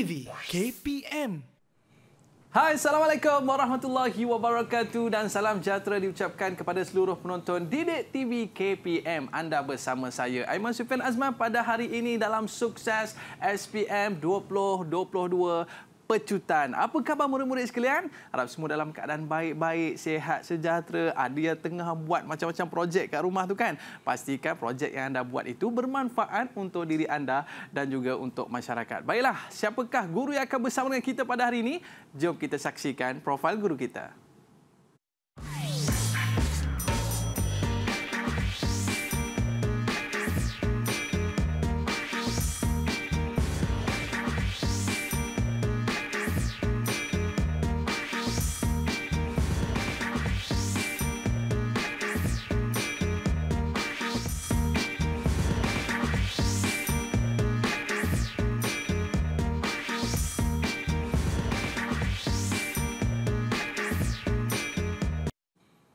TV KPM. Hai, Assalamualaikum warahmatullahi wabarakatuh dan salam sejahtera diucapkan kepada seluruh penonton Didik TV KPM. Anda bersama saya, Aiman Sufian Azman, pada hari ini dalam Sukses SPM 2022 Pecutan. Apa khabar murid-murid sekalian? Harap semua dalam keadaan baik-baik, sihat, sejahtera. Ada yang tengah buat macam-macam projek kat rumah tu kan? Pastikan projek yang anda buat itu bermanfaat untuk diri anda dan juga untuk masyarakat. Baiklah, siapakah guru yang akan bersama dengan kita pada hari ini? Jom kita saksikan profil guru kita.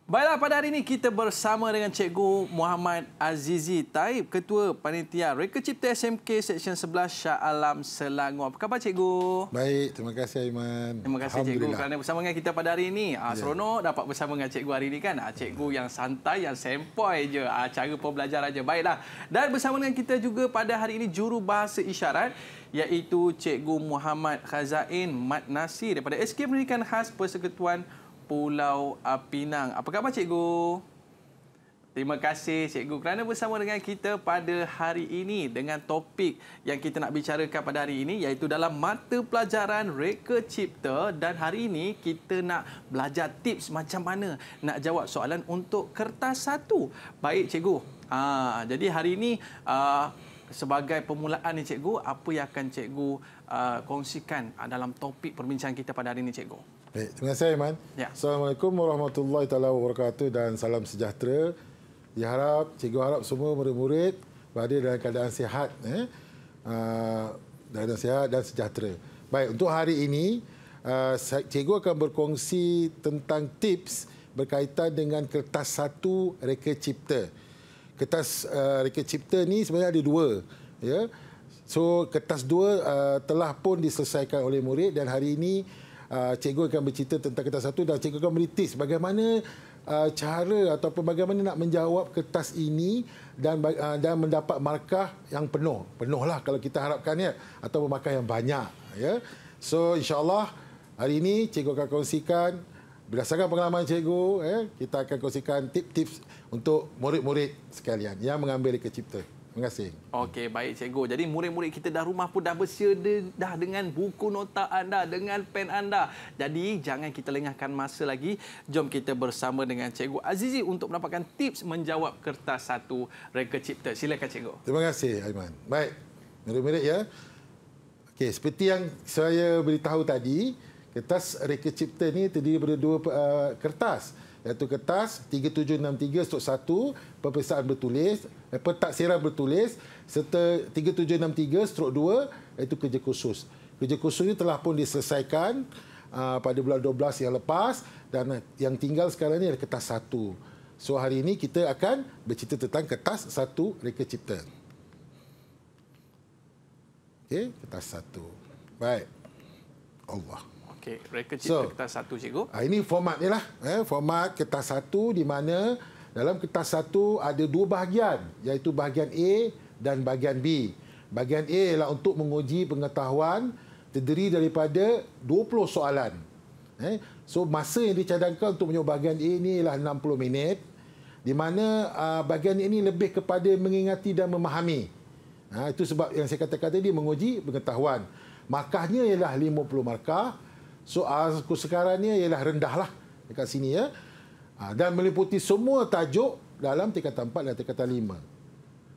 Baiklah, pada hari ini kita bersama dengan Cikgu Muhammad Azizi Taib, Ketua Panitia Reka Cipta SMK Seksyen 11 Shah Alam Selangor. Apa khabar Cikgu? Baik, terima kasih Aiman. Terima kasih Cikgu kerana bersama dengan kita pada hari ini. Seronok dapat bersama dengan Cikgu hari ini kan. Cikgu yang santai, yang sempoi je. Cara pembelajaran je. Baiklah. Dan bersama dengan kita juga pada hari ini juru bahasa isyarat iaitu Cikgu Muhammad Khazain Mat Nasir daripada SK Pendidikan Khas Persekutuan Pulau Pinang. Apa khabar Cikgu? Terima kasih Cikgu kerana bersama dengan kita pada hari ini dengan topik yang kita nak bicarakan pada hari ini iaitu dalam mata pelajaran Reka Cipta, dan hari ini kita nak belajar tips macam mana nak jawab soalan untuk kertas satu. Baik Cikgu. Jadi hari ini sebagai permulaan ni Cikgu, apa yang akan Cikgu kongsikan dalam topik perbincangan kita pada hari ini Cikgu? Baik, terima kasih Aiman. Ya. Assalamualaikum warahmatullahi wabarakatuh dan salam sejahtera. Cikgu harap semua murid-murid berada dalam keadaan sihat, keadaan sihat dan sejahtera. Baik, untuk hari ini cikgu akan berkongsi tentang tips berkaitan dengan kertas satu Reka Cipta. Kertas Reka Cipta ni sebenarnya ada dua, ya. So kertas dua telah pun diselesaikan oleh murid, dan hari ini cikgu akan bercerita tentang kertas satu dan cikgu akan beri tips bagaimana cara ataupun bagaimana nak menjawab kertas ini dan mendapat markah yang penuh. Penuhlah kalau kita harapkan, ya, atau markah yang banyak, ya. So insya-Allah hari ini cikgu akan kongsikan berdasarkan pengalaman cikgu, ya, kita akan kongsikan tips-tips untuk murid-murid sekalian yang mengambil Reka Cipta. Terima kasih. Okey, baik Cikgu. Jadi murid-murid kita dah rumah pun dah bersedia dah dengan buku nota anda, dengan pen anda. Jadi jangan kita lengahkan masa lagi. Jom kita bersama dengan Cikgu Azizi untuk mendapatkan tips menjawab kertas satu Reka Cipta. Silakan Cikgu. Terima kasih Aiman. Baik, murid-murid, ya. Okey, seperti yang saya beritahu tadi, kertas Reka Cipta ni terdiri daripada dua kertas, iaitu kertas 3763/1 peperiksaan bertulis, pentaksiran bertulis, serta 3763/2 iaitu kerja khusus. Kerja khusus ini telah pun diselesaikan pada bulan 12 yang lepas, dan yang tinggal sekarang ini adalah kertas satu. So hari ini kita akan bercerita tentang kertas satu Reka Cipta. Okey, kertas satu. Baik. Allah. Okey, Reka Cipta kertas satu Cikgu. Ini format ni lah. Format kertas satu di mana dalam kertas satu ada dua bahagian, iaitu bahagian A dan bahagian B. Bahagian A ialah untuk menguji pengetahuan, terdiri daripada 20 soalan. So masa yang dicadangkan untuk menjawab bahagian A ini ialah 60 minit, di mana bahagian ini lebih kepada mengingati dan memahami. Itu sebab yang saya katakan tadi, menguji pengetahuan. Markahnya ialah 50 markah. So sekarang ni ialah rendah lah dekat sini, ya. Dan meliputi semua tajuk dalam tingkatan 4 dan tingkatan 5.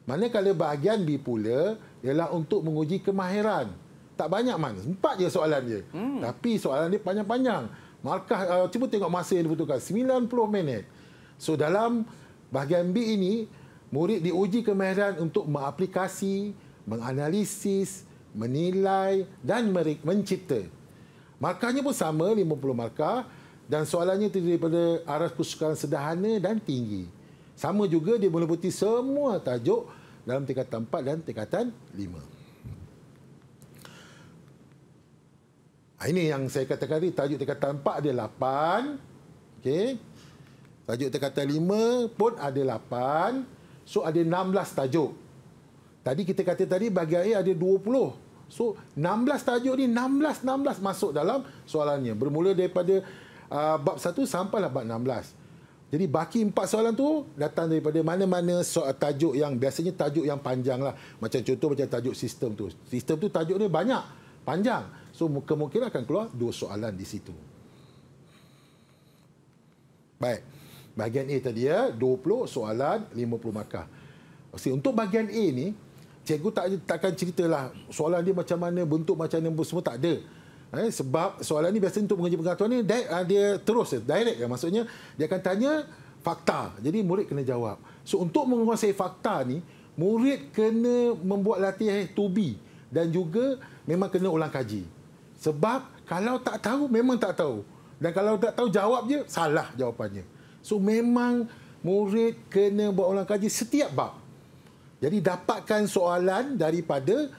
Manakala bahagian B pula ialah untuk menguji kemahiran. Tak banyak, Man. 4 je soalan dia. Tapi soalan dia panjang-panjang. Markah, cuba tengok masa yang dibutuhkan, 90 minit. So dalam bahagian B ini, murid diuji kemahiran untuk mengaplikasi, menganalisis, menilai dan mencipta. Markahnya pun sama, 50 markah, dan soalannya terdiri daripada aras kesukaran sederhana dan tinggi. Sama juga dia meliputi semua tajuk dalam tingkatan 4 dan tingkatan 5. Ini yang saya katakan tadi, tajuk tingkatan 4 ada 8. Okey. Tajuk tingkatan 5 pun ada 8. So ada 16 tajuk. Tadi kita kata tadi bahagian A ada 20. So 16 tajuk ni 16 masuk dalam soalannya. Bermula daripada bab 1 sampailah bab 16. Jadi baki 4 soalan tu datang daripada mana-mana soal tajuk yang biasanya tajuk yang panjang lah. Macam contoh macam tajuk sistem tu. Sistem tu tajuk dia banyak, panjang. So kemungkinan akan keluar 2 soalan di situ. Baik. Bahagian A tadi ya, 20 soalan, 50 markah. Untuk bahagian A ni, cikgu takkan ceritalah soalan dia macam mana, bentuk macam mana, semua tak ada. Sebab soalan ni biasanya untuk menguji pengetahuan ni dia terus, direct. Maksudnya, dia akan tanya fakta. Jadi, murid kena jawab. So, untuk menguasai fakta ni, murid kena membuat latihan to be. Dan juga, memang kena ulang kaji. Sebab, kalau tak tahu, memang tak tahu. Dan kalau tak tahu, jawab je, salah jawapannya. So, memang murid kena buat ulang kaji setiap bab. Jadi, dapatkan soalan daripada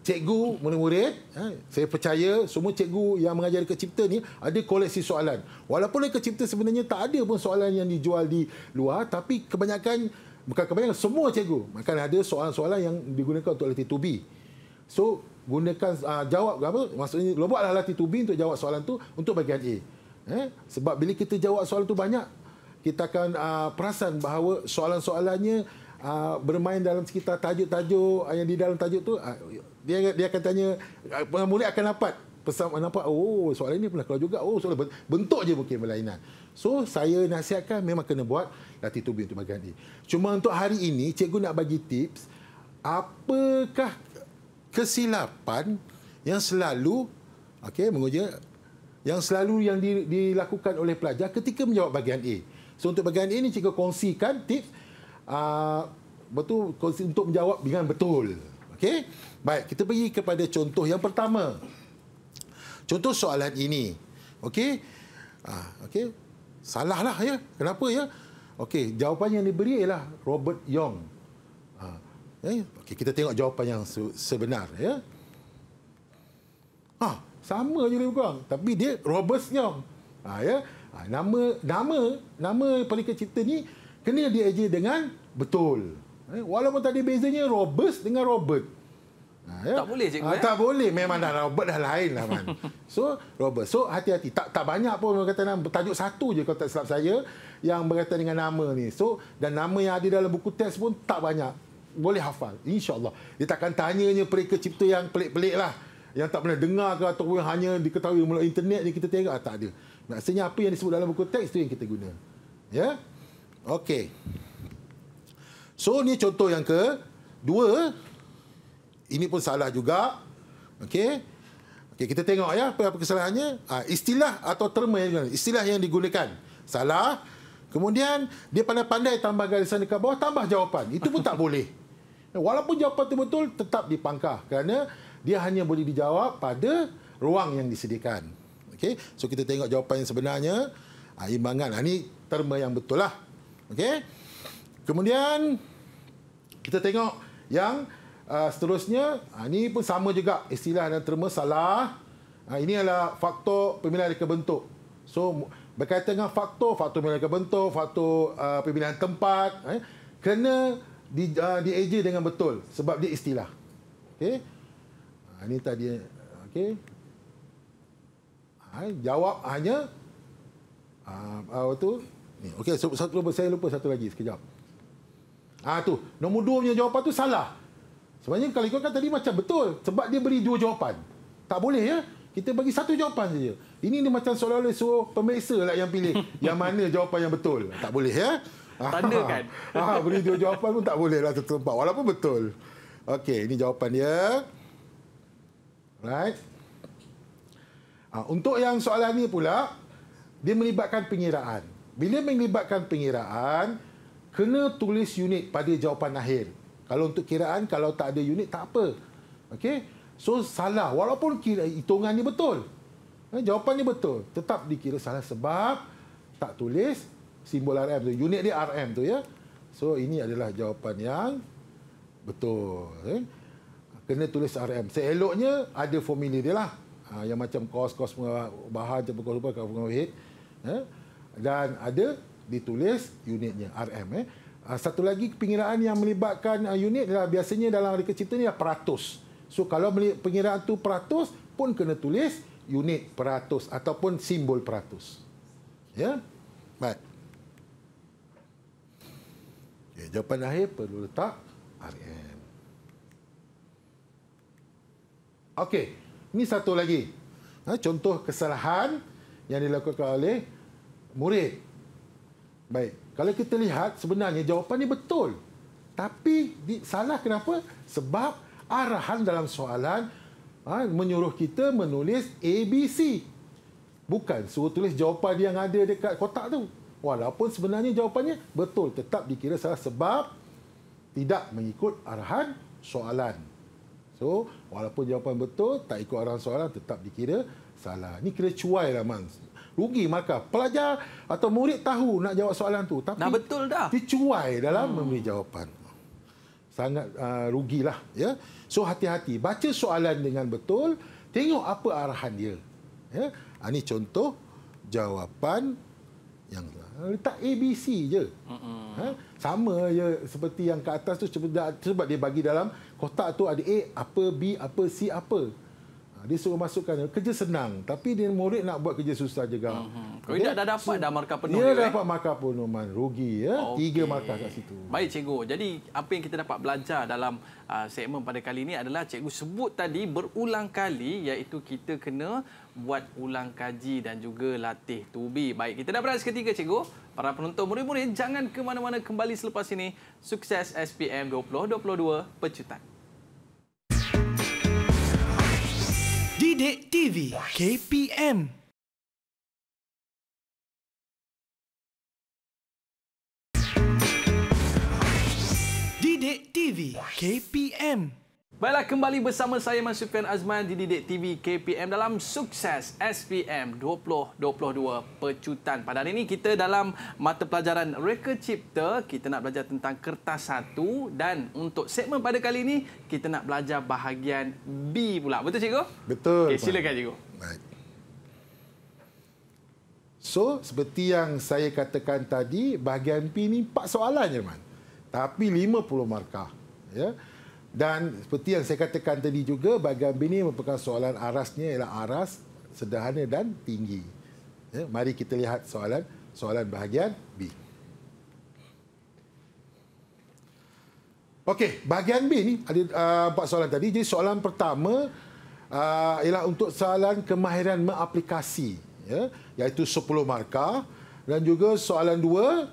cikgu, murid-murid. Saya percaya semua cikgu yang mengajar dekat Cipta ni ada koleksi soalan. Walaupun dekat Cipta sebenarnya tak ada pun soalan yang dijual di luar, tapi kebanyakan, bukan kebanyakan, semua cikgu akan ada soalan-soalan yang digunakan untuk latih to be. So, gunakan jawab apa? Maksudnya, buatlah latih to be untuk jawab soalan tu untuk bahagian A. Sebab bila kita jawab soalan tu banyak, kita akan perasan bahawa soalan-soalannya bermain dalam sekitar tajuk-tajuk yang di dalam tajuk tu. Dia akan tanya, murid akan dapat pesan, nampak, oh soalan ini pernah keluar juga, oh soalan bentuk je mungkin berlainan. So saya nasihatkan memang kena buat latih to be untuk bahagian A. Cuma untuk hari ini cikgu nak bagi tips, apakah kesilapan yang selalu menguji yang selalu yang dilakukan oleh pelajar ketika menjawab bahagian A. So untuk bahagian A ni cikgu kongsikan tips untuk menjawab dengan betul. Okey? Baik, kita pergi kepada contoh yang pertama. Contoh soalan ini. Okey? Okey. Salahlah ya. Kenapa ya? Okey, jawapan yang diberi ialah Robert Young. Okey, kita tengok jawapan yang sebenar ya. Sama je lebih kurang, tapi dia Robert Young. Ya. Nama Pelika Cipta ni kena dieja dengan betul. Walaupun tadi bezanya Robert dengan Robert. Tak boleh cikgu. Tak boleh, memang dah Robert dah lain lah man. So Robert, so hati-hati. Tak banyak pun berkaitan, tajuk satu je kalau tak silap saya yang berkaitan dengan nama ni. So dan nama yang ada dalam buku teks pun tak banyak. Boleh hafal, insya-Allah. Dia takkan tanyanya Pelika Cipta yang pelik-pelik lah, yang tak pernah dengar ke ataupun hanya diketahui melalui internet ni kita tengok, tak ada. Maksudnya apa yang disebut dalam buku teks tu yang kita guna. Ya. Okey. So ni contoh yang kedua. Ini pun salah juga. Okey. Okey, kita tengok ya apa kesalahannya. Istilah atau terma yang digunakan. Istilah yang digunakan. Salah. Kemudian dia pandai-pandai tambah garisan dekat bawah, tambah jawapan. Itu pun tak boleh. Walaupun jawapan itu betul, tetap dipangkah kerana dia hanya boleh dijawab pada ruang yang disediakan. Okey. So kita tengok jawapan yang sebenarnya. Imbangan. Ini terma yang betul lah. Okey. Kemudian kita tengok yang seterusnya. Ini pun sama juga, istilah dan terma salah. Ini adalah faktor pemilihan reka bentuk. So berkaitan dengan faktor pemilihan reka bentuk, faktor pemilihan tempat, kena dieja dengan betul sebab dia istilah. Okey. Ini tadi. Okey. Jawab hanya tu. Okey, saya lupa satu lagi sekejap. Tu, nombor 2 punya jawapan tu salah. Sebenarnya kalau ikutkan tadi macam betul sebab dia beri 2 jawapan. Tak boleh ya. Kita bagi 1 jawapan saja. Ini dia macam seolah-olah suruh pemeriksa lah yang pilih yang mana jawapan yang betul. Tak boleh ya. Tanda kan. Beri 2 jawapan pun tak boleh lah tertempat walaupun betul. Okey, ini jawapan dia. Right. Untuk yang soalan ni pula, dia melibatkan pengiraan. Bila melibatkan pengiraan, kena tulis unit pada jawapan akhir. Kalau untuk kiraan, kalau tak ada unit, tak apa. Okey? So, salah. Walaupun hitungan ni betul. Jawapan ni betul. Tetap dikira salah sebab tak tulis simbol RM tu. Unit dia RM tu ya. So, ini adalah jawapan yang betul. Kena tulis RM. Seeloknya, ada formula dia lah. yang macam kos bahan campur kos overhead, dan ada ditulis unitnya RM. Satu lagi pengiraan yang melibatkan unit adalah biasanya dalam reka cipta ni adalah peratus. So kalau pengiraan tu peratus pun kena tulis unit peratus ataupun simbol peratus. Ya. Baik. Okay, jawapan akhir perlu letak RM. Okey, ini satu lagi. Contoh kesalahan yang dilakukan oleh murid. Baik, kalau kita lihat sebenarnya jawapan ini betul. Tapi salah kenapa? Sebab arahan dalam soalan menyuruh kita menulis ABC. Bukan suruh tulis jawapan yang ada dekat kotak tu. Walaupun sebenarnya jawapannya betul, tetap dikira salah sebab tidak mengikut arahan soalan. So, walaupun jawapan betul, tak ikut arahan soalan, tetap dikira salah. Ni kira cuai lah, Man. Rugi markah. Pelajar atau murid tahu nak jawab soalan tu. Tapi dah betul dah. Dia cuai dalam memberi jawapan. Sangat rugilah. Ya? So, hati-hati. Baca soalan dengan betul, tengok apa arahan dia. Ya? Ini contoh jawapan yang letak ABC je. Sama je seperti yang ke atas tu, sebab dia bagi dalam kotak tu ada A, apa, B, apa, C, apa. Dia suruh masukkan. Kerja senang. Tapi dia murid nak buat kerja susah juga. Kalau tidak dah dapat dah markah penuh. Dia dapat markah penuh, Man. Rugi. Ya? 3 markah kat situ. Baik, cikgu. Jadi, apa yang kita dapat belajar dalam segmen pada kali ini adalah cikgu sebut tadi berulang kali, iaitu kita kena buat ulang kaji dan juga latih tubi. Baik, kita dah berehat seketika, cikgu. Para penonton murid-murid, jangan ke mana-mana, kembali selepas ini. Sukses SPM 2022 Pecutan. Didik TV KPM. Didik TV KPM. Baiklah, kembali bersama saya Man Sufian Azman di Didik TV KPM dalam Sukses SPM 2022 Pecutan. Pada hari ini kita dalam mata pelajaran Reka Cipta, kita nak belajar tentang kertas 1 dan untuk segmen pada kali ini kita nak belajar bahagian B pula. Betul, cikgu? Betul. Okay, silakan, cikgu. Baik. So, seperti yang saya katakan tadi, bahagian B ni 4 soalan je, Man. Tapi 50 markah. Ya. Dan seperti yang saya katakan tadi juga, bahagian B ini merupakan soalan arasnya ialah aras, sederhana dan tinggi. Ya, mari kita lihat soalan bahagian B. Okey, bahagian B ni ada 4 soalan tadi. Jadi soalan pertama ialah untuk soalan kemahiran mengaplikasi, ya, iaitu 10 markah. Dan juga soalan 2,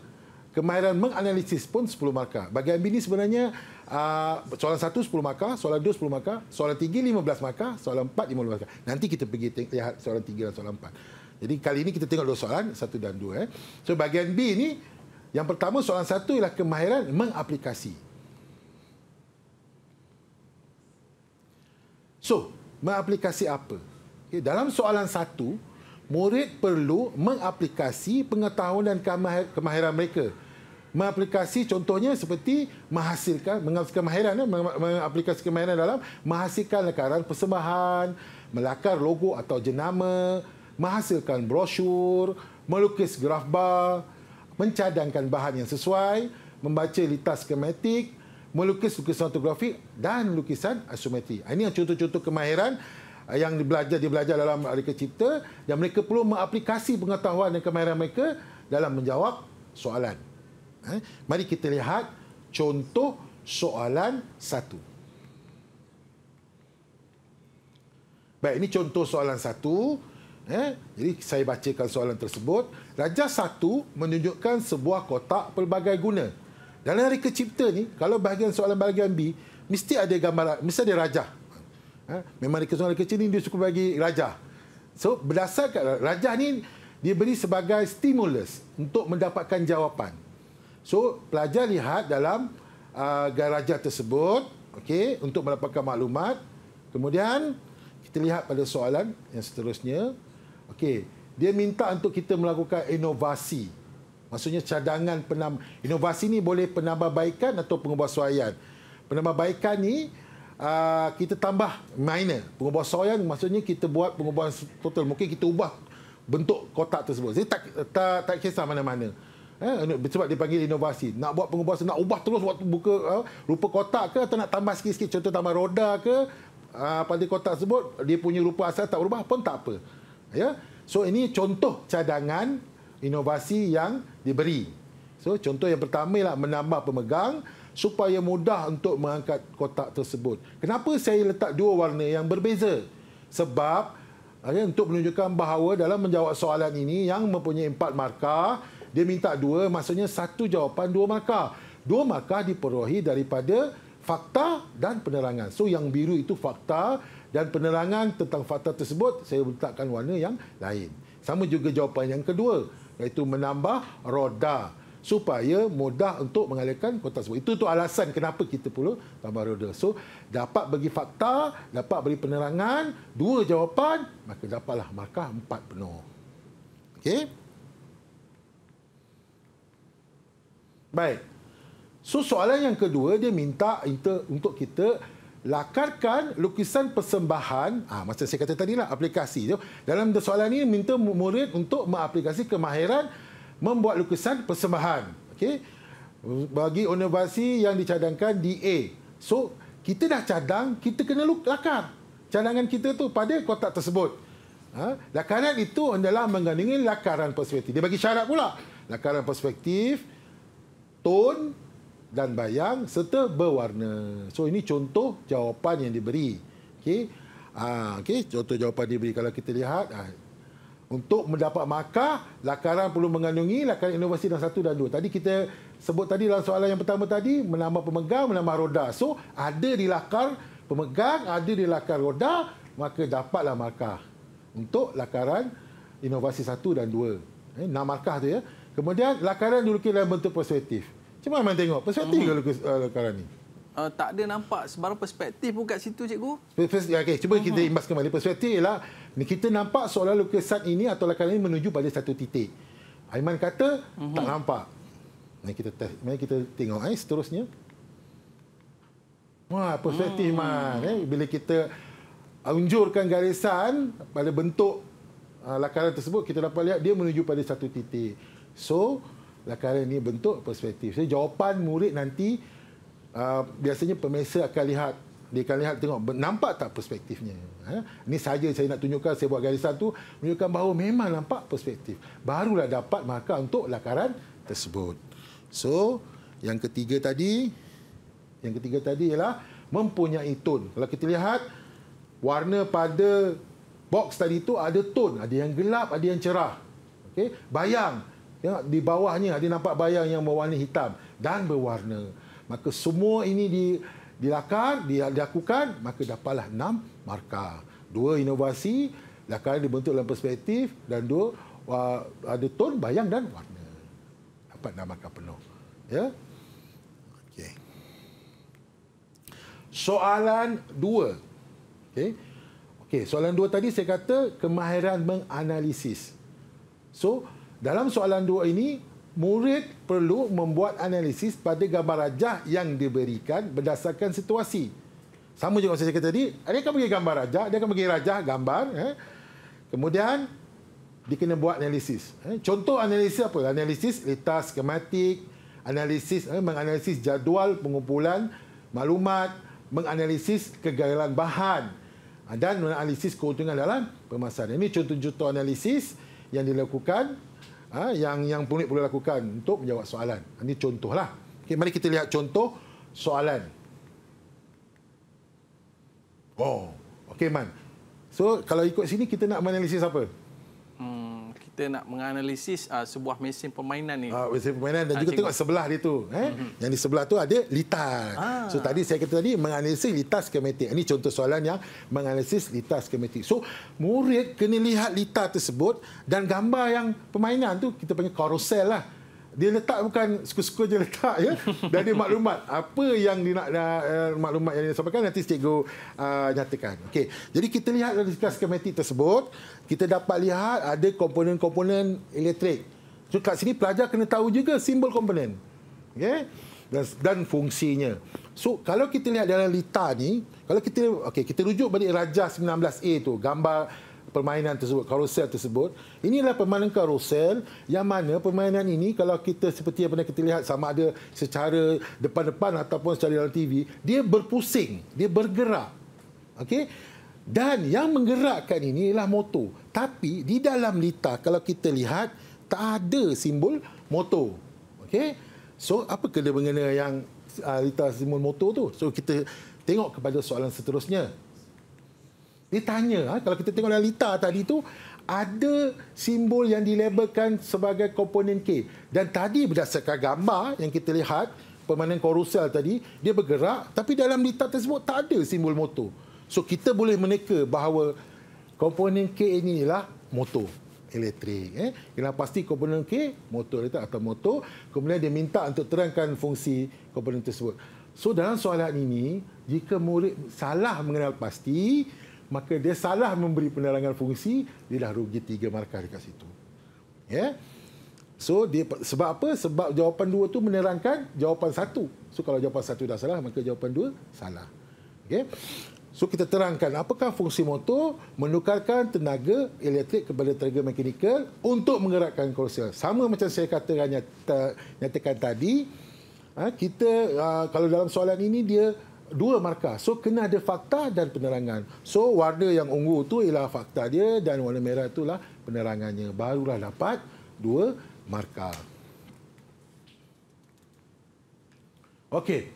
kemahiran menganalisis pun 10 markah. Bahagian B ni sebenarnya soalan 1 10 markah, soalan 2 10 markah, soalan 3 15 markah, soalan 4 15 markah. Nanti kita pergi lihat soalan 3 dan soalan 4. Jadi kali ini kita tengok 2 soalan, 1 dan 2. So bahagian B ni, yang pertama soalan 1 ialah kemahiran mengaplikasi. So, mengaplikasi apa? Okay, dalam soalan 1, murid perlu mengaplikasi pengetahuan dan kemahiran mereka. Mengaplikasi contohnya seperti menghasilkan kemahiran dalam menghasilkan lakaran persembahan, melakar logo atau jenama, menghasilkan brosyur, melukis graf bar, mencadangkan bahan yang sesuai, membaca litas skematik, melukis lukisan ortografik dan lukisan isometri. Ini contoh-contoh kemahiran yang dibelajar dalam Reka Cipta, yang mereka perlu mengaplikasi pengetahuan dan kemahiran mereka dalam menjawab soalan. Mari kita lihat contoh soalan 1. Baik, ini contoh soalan 1. Jadi saya bacakan soalan tersebut. Rajah 1 menunjukkan sebuah kotak pelbagai guna. Dalam Reka Cipta ni, kalau bahagian soalan bahagian B, mesti ada gambar, mesti ada rajah. Memang Reka Cipta ni dia suka bagi rajah. So, berdasarkan rajah ni diberi sebagai stimulus untuk mendapatkan jawapan. So, pelajar lihat dalam rajah tersebut, okey, untuk mendapatkan maklumat. Kemudian, kita lihat pada soalan yang seterusnya. Okey, dia minta untuk kita melakukan inovasi. Maksudnya cadangan inovasi ni boleh penambahbaikan atau pengubahsuaian. Penambahbaikan ni kita tambah minor. Pengubah soil maksudnya kita buat pengubahan total. Mungkin kita ubah bentuk kotak tersebut. Jadi tak kisah mana-mana. Sebab dipanggil inovasi. Nak buat pengubahan, nak ubah terus waktu buka rupa kotak ke atau nak tambah sikit-sikit, contoh tambah roda ke pada kotak tersebut, dia punya rupa asal tak berubah pun tak apa. Ya. So ini contoh cadangan inovasi yang diberi. So contoh yang pertama ialah menambah pemegang supaya mudah untuk mengangkat kotak tersebut. Kenapa saya letak dua warna yang berbeza? Sebab untuk menunjukkan bahawa dalam menjawab soalan ini yang mempunyai 4 markah, dia minta 2, maksudnya 1 jawapan 2 markah. 2 markah diperolehi daripada fakta dan penerangan. So yang biru itu fakta dan penerangan tentang fakta tersebut saya letakkan warna yang lain. Sama juga jawapan yang kedua, iaitu menambah roda supaya mudah untuk mengalirkan kotak tersebut. Itu alasan kenapa kita perlu tambah roda. So dapat bagi fakta, dapat beri penerangan, 2 jawapan, maka dapatlah markah 4 penuh. Okey? Baik. So soalan yang kedua dia minta untuk kita lakarkan lukisan persembahan. Macam saya kata tadi lah, aplikasi. So, dalam soalan ini minta murid untuk mengaplikasi kemahiran membuat lukisan persembahan. Okey. Bagi inovasi yang dicadangkan di A. So kita dah cadang, kita kena lakar cadangan kita tu pada kotak tersebut. Lakaran itu adalah mengandungi lakaran perspektif. Dia bagi syarat pula. Lakaran perspektif, tone dan bayang serta berwarna. So ini contoh jawapan yang diberi. Okey. Okey, contoh jawapan diberi kalau kita lihat untuk mendapat markah, lakaran perlu mengandungi lakaran inovasi dan 1 dan 2. Tadi kita sebut tadi dalam soalan yang pertama tadi, menambah pemegang, menambah roda. So ada di lakar pemegang, ada di lakar roda, maka dapatlah markah untuk lakaran inovasi 1 dan 2. 6 markah tu ya. Kemudian lakaran dilukis dalam bentuk perspektif. Macam mana tengok perspektif ke lukis lakaran ni? Tak ada nampak sebarang perspektif pun kat situ, cikgu. Okey, cuba kita imbas kembali. Perspektif ialah kita nampak seolah lukisan ini atau lakaran ini menuju pada satu titik. Aiman kata tak nampak. Mari kita test. Mari kita tengok seterusnya. Wah, perspektif Man. Bila kita unjurkan garisan pada bentuk lakaran tersebut, kita dapat lihat dia menuju pada satu titik. So, lakaran ini bentuk perspektif. So, jawapan murid nanti biasanya pemirsa akan lihat. Dia akan lihat, tengok, nampak tak perspektifnya. Ini saja saya nak tunjukkan, saya buat garisan tu menunjukkan bahawa memang nampak perspektif. Barulah dapat markah untuk lakaran tersebut. So, yang ketiga tadi ialah mempunyai tone. Kalau kita lihat, warna pada box tadi tu ada tone. Ada yang gelap, ada yang cerah. Okay? Bayang. Tengok di bawahnya ada nampak bayang yang berwarna hitam dan berwarna. Maka semua ini dilakukan, maka dapatlah 6 markah. 2 inovasi, lakaran dibentuk dalam perspektif dan 2 ada tone, bayang dan warna. Dapat 6 markah penuh. Ya. Okey. Soalan 2. Okey, soalan 2 tadi saya kata kemahiran menganalisis. So, dalam soalan 2 ini, murid perlu membuat analisis pada gambar rajah yang diberikan berdasarkan situasi. Sama juga saya kata tadi, dia akan bagi gambar rajah, dia akan bagi rajah gambar. Kemudian, dia kena buat analisis. Contoh analisis apa? Analisis litas skematik, menganalisis jadual pengumpulan maklumat, menganalisis kegagalan bahan dan menganalisis keuntungan dalam pemasaran. Ini contoh-contoh analisis yang dilakukan, yang murid perlu lakukan untuk menjawab soalan. Ini contohlah. Okay, mari kita lihat contoh soalan. Okey, Man. So, kalau ikut sini, kita nak menganalisis apa? Kita nak menganalisis sebuah mesin permainan ni. Mesin permainan dan juga tengok sebelah dia tu. Yang di sebelah tu ada litas. So, tadi saya kata tadi menganalisis litas skematik. Ini contoh soalan yang menganalisis litas skematik. So, murid kena lihat litas tersebut dan gambar yang permainan tu kita panggil carousel lah. Dia letak bukan suka-suka je letak ya. Dan dia maklumat apa yang dia nak maklumat yang dia sampaikan nanti cikgu nyatakan. Okey. Jadi kita lihat dari skematik tersebut, kita dapat lihat ada komponen-komponen elektrik. So kat sini pelajar kena tahu juga simbol komponen. Okey. dan fungsinya. So kalau kita lihat dalam lita ni, kalau kita rujuk balik Rajah 19A tu, gambar permainan tersebut, karusel tersebut. Inilah permainan karusel yang mana permainan ini kalau kita seperti yang pernah kita lihat sama ada secara depan-depan ataupun secara dalam TV, dia berpusing, dia bergerak. Okey? Dan yang menggerakkan ini ialah motor. Tapi di dalam lita kalau kita lihat tak ada simbol motor. Okey? So apa kena mengena yang lita simbol motor tu? So kita tengok kepada soalan seterusnya. Dia tanya, kalau kita tengok dalam lita tadi tu, ada simbol yang dilabelkan sebagai komponen K. Dan tadi berdasarkan gambar yang kita lihat, permainan karusel tadi, dia bergerak, tapi dalam lita tersebut tak ada simbol motor. So, kita boleh meneka bahawa komponen K ini ialah motor elektrik. Kena pasti komponen K, motor elektrik atau motor. Kemudian dia minta untuk terangkan fungsi komponen tersebut. So, dalam soalan ini, jika murid salah mengenal pasti, maka dia salah memberi penerangan fungsi, dia dah rugi 3 markah dekat situ. Ya. So dia sebab apa? Sebab jawapan 2 tu menerangkan jawapan 1. So kalau jawapan 1 dah salah, maka jawapan 2 salah. Okey. So kita terangkan apakah fungsi motor, menukarkan tenaga elektrik kepada tenaga mekanikal untuk menggerakkan karusel. Sama macam saya nyatakan tadi, kita kalau dalam soalan ini dia 2 markah. So, kena ada fakta dan penerangan. So, warna yang ungu tu ialah fakta dia dan warna merah itulah penerangannya. Barulah dapat 2 markah. Okey.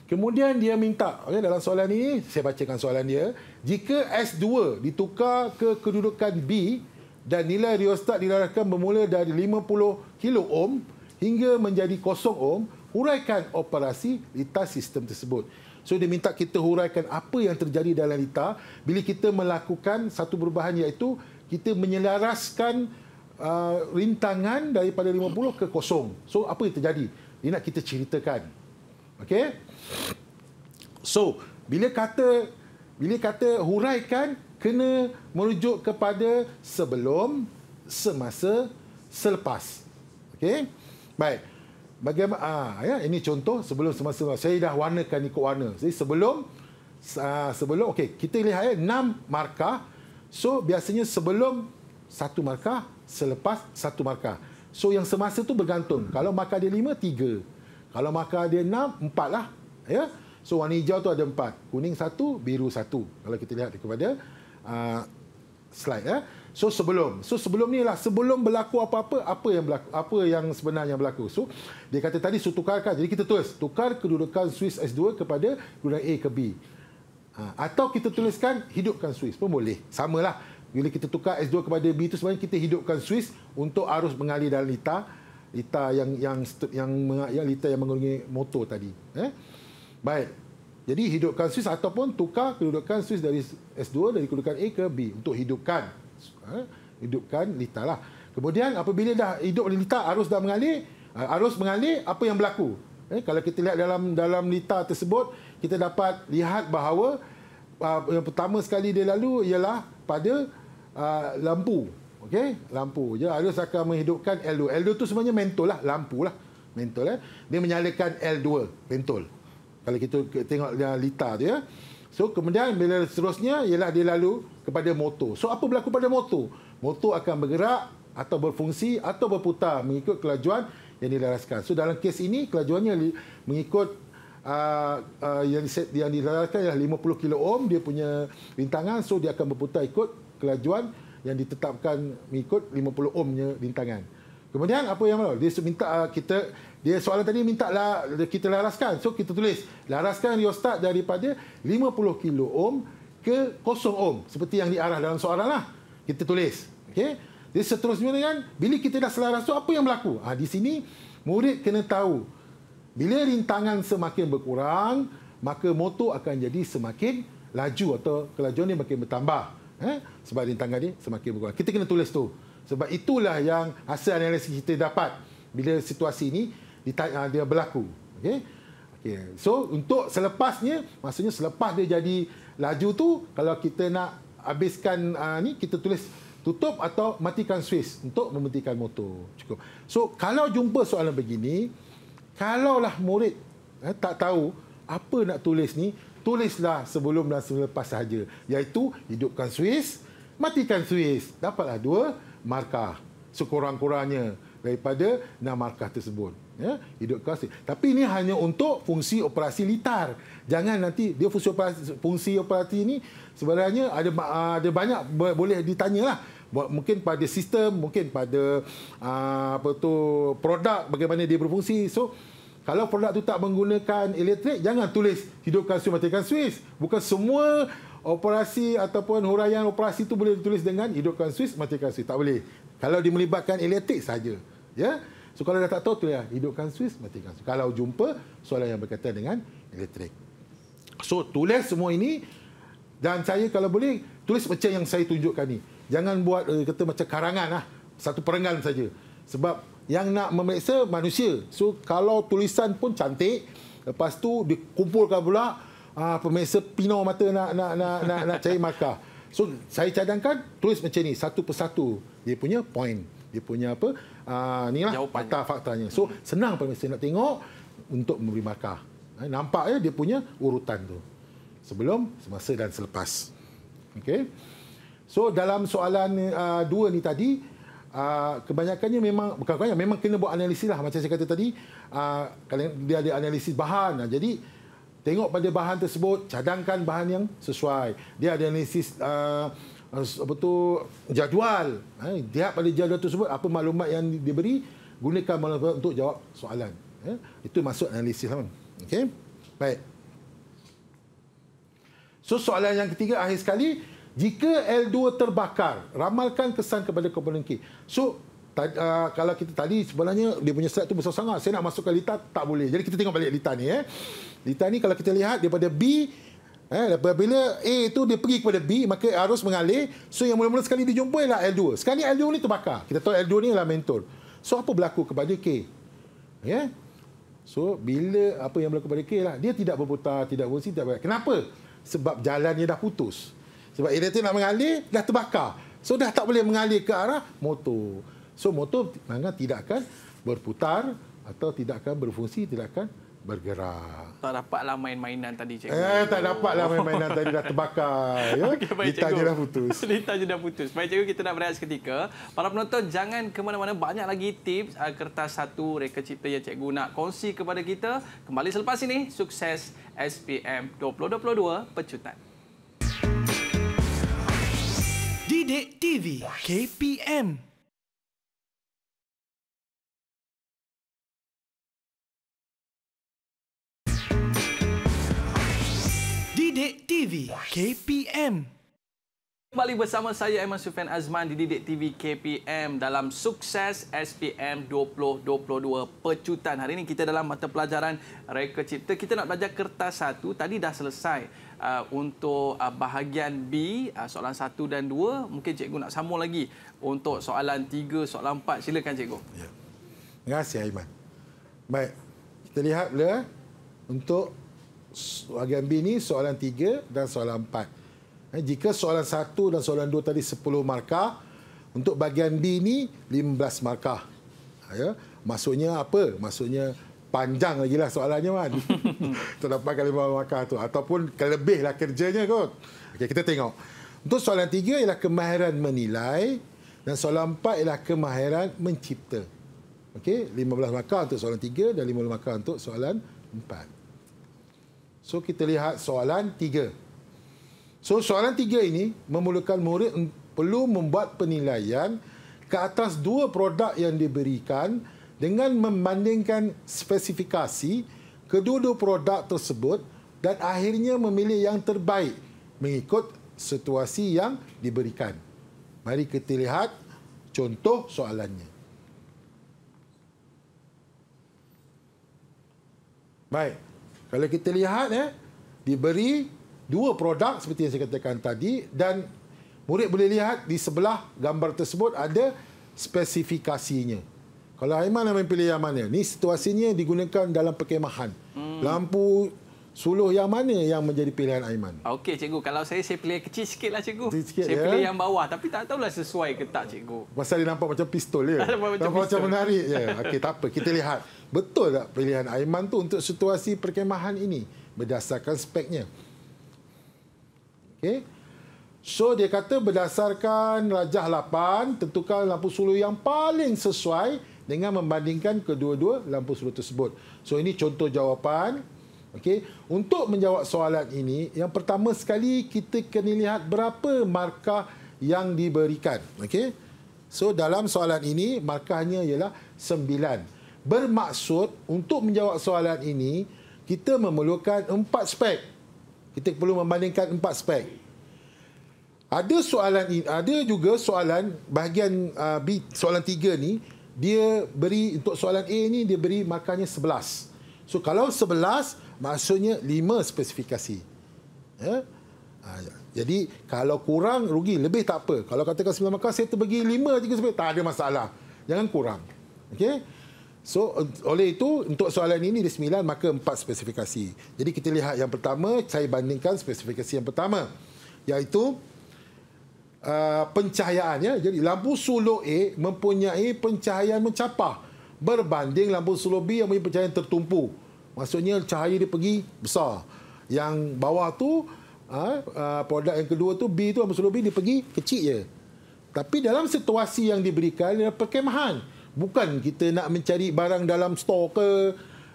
Kemudian dia minta, dalam soalan ini, saya bacakan soalan dia. Jika S2 ditukar ke kedudukan B dan nilai riostat dilaraskan bermula dari 50 kilo ohm hingga menjadi 0 ohm, huraikan operasi lita sistem tersebut. So, dia minta kita huraikan apa yang terjadi dalam lita bila kita melakukan satu perubahan, iaitu kita menyelaraskan rintangan daripada 50 ke 0. So, apa yang terjadi? Dia nak kita ceritakan. Okey? So, bila kata huraikan, kena merujuk kepada sebelum, semasa, selepas. Okey? Baik. Bagaimana ini contoh sebelum, semasa. Saya dah warnakan ikut warna. Jadi sebelum okey, kita lihat 6 markah. So biasanya sebelum 1 markah, selepas 1 markah. So yang semasa tu bergantung. Kalau markah dia 5, 3. Kalau markah dia 6, 4 lah, ya. So warna hijau tu ada 4, kuning 1, biru 1. Kalau kita lihat kepada slide, ya. So sebelum ni lah, sebelum berlaku apa-apa, apa yang sebenarnya berlaku. So dia kata tadi tukarkan. Jadi kita tulis tukar kedudukan Swiss S2 kepada kedudukan A ke B. Atau kita tuliskan hidupkan Swiss pun boleh. Samalah. Bila kita tukar S2 kepada B itu sebenarnya kita hidupkan Swiss untuk arus mengalir dalam lita yang lita yang menggunakan motor tadi. Baik. Jadi hidupkan Swiss ataupun tukar kedudukan Swiss dari S2 dari kedudukan A ke B untuk hidupkan lita lah. Kemudian apabila dah hidup lita, arus mengalir, apa yang berlaku? Kalau kita lihat dalam lita tersebut, kita dapat lihat bahawa yang pertama sekali dia lalu ialah pada lampu. Okey, lampu. Jadi arus akan menghidupkan L2. L2 tu sebenarnya mentol lah, lampu lah. Mentol. Dia menyalakan L2, mentol. Kalau kita tengok lita tu, ya. So, kemudian bila seterusnya ialah dia lalu kepada motor. So, apa berlaku pada motor? Motor akan bergerak atau berfungsi atau berputar mengikut kelajuan yang dilaraskan. So, dalam kes ini, kelajuannya mengikut yang dilaraskan ialah 50 kilo ohm, dia punya rintangan. So, dia akan berputar ikut kelajuan yang ditetapkan mengikut 50 ohmnya rintangan. Kemudian, apa yang mahu? Dia minta dia soalan tadi minta kita laraskan. So kita tulis laraskan riostat daripada 50 kilo ohm ke 0 ohm seperti yang diarah dalam soalan lah. Kita tulis. Okey. Jadi seterusnya kan bila kita dah selaras tu apa yang berlaku? Di sini murid kena tahu bila rintangan semakin berkurang, maka motor akan jadi semakin laju atau kelajuan dia makin bertambah. Sebab rintangan dia semakin berkurang. Kita kena tulis tu. Sebab itulah yang hasil analisis kita dapat bila situasi ini dia berlaku. Okey. So untuk selepasnya, maksudnya selepas dia jadi laju tu, kalau kita nak habiskan ni, kita tulis tutup atau matikan Swiss untuk mematikan motor. Cukup. So kalau jumpa soalan begini, kalaulah murid tak tahu apa nak tulis ni, tulislah sebelum dan selepas sahaja. Iaitu hidupkan Swiss, matikan Swiss. Dapatlah 2 markah sekurang-kurangnya daripada 6 markah tersebut. Ya, hidupkan Swiss. Tapi ini hanya untuk fungsi operasi litar. Jangan nanti dia fungsi operasi ini sebenarnya ada banyak boleh ditanyalah. Mungkin pada sistem, mungkin pada produk bagaimana dia berfungsi. So kalau produk tu tak menggunakan elektrik, jangan tulis hidupkan Swiss, matikan Swiss. Bukan semua operasi ataupun huraian operasi tu boleh ditulis dengan hidupkan Swiss, matikan Swiss. Tak boleh. Kalau dia melibatkan elektrik saja. Ya. So kalau dah tak tahu, tulis hidupkan Swiss, matikan Swiss. Kalau jumpa soalan yang berkaitan dengan elektrik. So tulis semua ini, dan saya kalau boleh tulis macam yang saya tunjukkan ni. Jangan buat kata macam karangan lah. Satu perenggan saja. Sebab yang nak memeriksa manusia. So kalau tulisan pun cantik, lepas tu dikumpulkan pula pemeriksa pinau mata nak cari markah. So saya cadangkan tulis macam ni satu persatu. Dia punya point, dia punya apa? Inilah fakta-faktanya. So senang pemeriksa nak tengok untuk memberi markah. Nampak ya dia punya urutan tu. Sebelum, semasa dan selepas. Okey. So dalam soalan 2 ni tadi, kebanyakannya memang kena buat analisis lah. Macam saya kata tadi, dia ada analisis bahan. Jadi tengok pada bahan tersebut, cadangkan bahan yang sesuai. Dia ada analisis jadual. Lihat pada jadual tersebut apa maklumat yang diberi, gunakan maklumat untuk jawab soalan. Itu masuk analisis lah. Okey. Baik. So soalan yang ketiga akhir sekali, jika L2 terbakar, ramalkan kesan kepada komponen K. So, kalau kita tadi sebenarnya dia punya slide tu besar sangat. Saya nak masukkan litar, tak boleh. Jadi kita tengok balik litar ni. Litar ni kalau kita lihat daripada B, bila A tu dia pergi kepada B, maka arus mengalir. So, yang mula-mula sekali dijumpa ialah L2. Sekali L2 ni terbakar. Kita tahu L2 ni adalah mentor. So, apa berlaku kepada K? Ya. So, bila apa yang berlaku kepada K lah, dia tidak berputar, tidak berfungsi, tidak bergerak. Kenapa? Sebab jalannya dah putus. Sebab elektrik nak mengalir, dah terbakar. So, dah tak boleh mengalir ke arah motor. So, motor tidak akan berputar atau tidak akan berfungsi, tidak akan bergerak. Tak dapatlah main-mainan tadi, cikgu. Tak dapatlah main-mainan tadi, dah terbakar. Ya? Okay, baik, litarnya dah putus. Litarnya dah putus. Baik, cikgu, kita nak berehat seketika. Para penonton, jangan ke mana-mana. Banyak lagi tips kertas 1 reka cipta yang cikgu nak kongsi kepada kita. Kembali selepas ini, sukses SPM 2022 Pecutan. Didik TV KPM. Didik TV KPM. Kembali bersama saya Aiman Sufian Azman di Didik TV KPM dalam Sukses SPM 2022 Pecutan. Hari ini kita dalam mata pelajaran Reka Cipta. Kita nak belajar kertas 1. Tadi dah selesai untuk bahagian B, soalan 1 dan 2. Mungkin cikgu nak sambung lagi untuk soalan 3, soalan 4. Silakan cikgu. Ya. Terima kasih Aiman. Baik, kita lihat bila untuk bahagian B ni soalan 3 dan soalan 4. Jika soalan 1 dan soalan 2 tadi 10 markah, untuk bahagian B ni 15 markah. Ya, maksudnya apa? Maksudnya panjang lagi lah soalannya kan. Tak dapatkan 15 markah tu. Ataupun kelebihlah kerjanya kot. Okey, kita tengok. Untuk soalan 3 ialah kemahiran menilai dan soalan 4 ialah kemahiran mencipta. Okey, 15 markah untuk soalan 3 dan 15 markah untuk soalan 4. So, kita lihat soalan 3. So, soalan 3 ini memerlukan murid perlu membuat penilaian ke atas 2 produk yang diberikan dengan membandingkan spesifikasi kedua-dua produk tersebut dan akhirnya memilih yang terbaik mengikut situasi yang diberikan. Mari kita lihat contoh soalannya. Baik, kalau kita lihat diberi 2 produk seperti yang saya katakan tadi dan murid boleh lihat di sebelah gambar tersebut ada spesifikasinya. Kalau Aiman nak pilih yang mana? Ni situasinya digunakan dalam perkemahan. Lampu suluh yang mana yang menjadi pilihan Aiman? Okey cikgu, kalau saya pilih kecil sikit lah cikgu. Kecil sikit, Saya ya? pilih yang bawah tapi tak tahulah sesuai ke tak cikgu. Pasal dia nampak macam pistol je. Nampak macam Macam pistol. menarik je. Okey, tak apa. Kita lihat. Betul tak pilihan Aiman tu untuk situasi perkemahan ini berdasarkan speknya. Okey. So dia kata berdasarkan rajah 8, tentukan lampu suluh yang paling sesuai dengan membandingkan kedua-dua lampu suluh tersebut. So ini contoh jawapan. Okey, untuk menjawab soalan ini, yang pertama sekali kita kena lihat berapa markah yang diberikan. Okey. So dalam soalan ini markahnya ialah 9. Bermaksud untuk menjawab soalan ini kita memerlukan 4 spek. Kita perlu membandingkan 4 spek. Ada soalan ini, ada juga soalan bahagian B, soalan 3 ni dia beri untuk soalan A ni dia beri markahnya 11. So kalau 11 maksudnya 5 spesifikasi. Ya? Jadi kalau kurang rugi, lebih tak apa. Kalau katakan 9 markah saya terbagi 5 je sebab tak ada masalah. Jangan kurang. Okey? So oleh itu untuk soalan ini dia 9 maka 4 spesifikasi. Jadi kita lihat yang pertama, saya bandingkan spesifikasi yang pertama iaitu pencahayaan ya. Jadi lampu suluh A mempunyai pencahayaan mencapah berbanding lampu suluh B yang mempunyai pencahayaan tertumpu. Maksudnya cahaya dia pergi besar. Yang bawah tu produk yang kedua tu B tu lampu suluh B dia pergi kecil je. Tapi dalam situasi yang diberikan adalah perkemahan. Bukan kita nak mencari barang dalam stor ke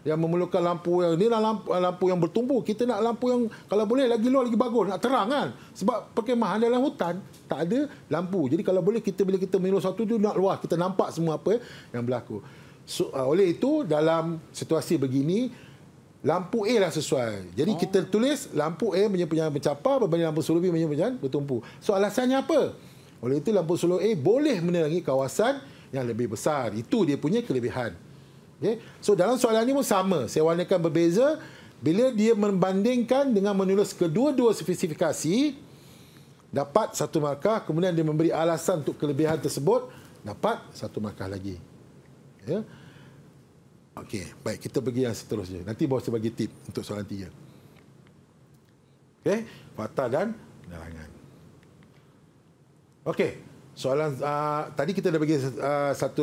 yang memerlukan lampu yang ni lampu yang bertumpu. Kita nak lampu yang kalau boleh lagi luar lagi bagus, nak terang kan. Sebab perkemahan dalam hutan tak ada lampu. Jadi kalau boleh kita bila kita menilai satu tu nak luar, kita nampak semua apa yang berlaku. So, oleh itu dalam situasi begini lampu A lah sesuai. Jadi kita tulis lampu A punya mencapar berbanding lampu suluh B punya bertumpu. So alasannya apa? Oleh itu lampu suluh A boleh menerangi kawasan yang lebih besar. Itu dia punya kelebihan. Okay? So dalam soalan ini pun sama. Saya warnakan berbeza. Bila dia membandingkan dengan menulis kedua-dua spesifikasi, dapat 1 markah. Kemudian dia memberi alasan untuk kelebihan tersebut, dapat 1 markah lagi. Ya. Okey, baik, kita pergi yang seterusnya. Nanti bawa saya bagi tip untuk soalan 3. Okey, fakta dan penerangan. Okey, soalan tadi kita dah bagi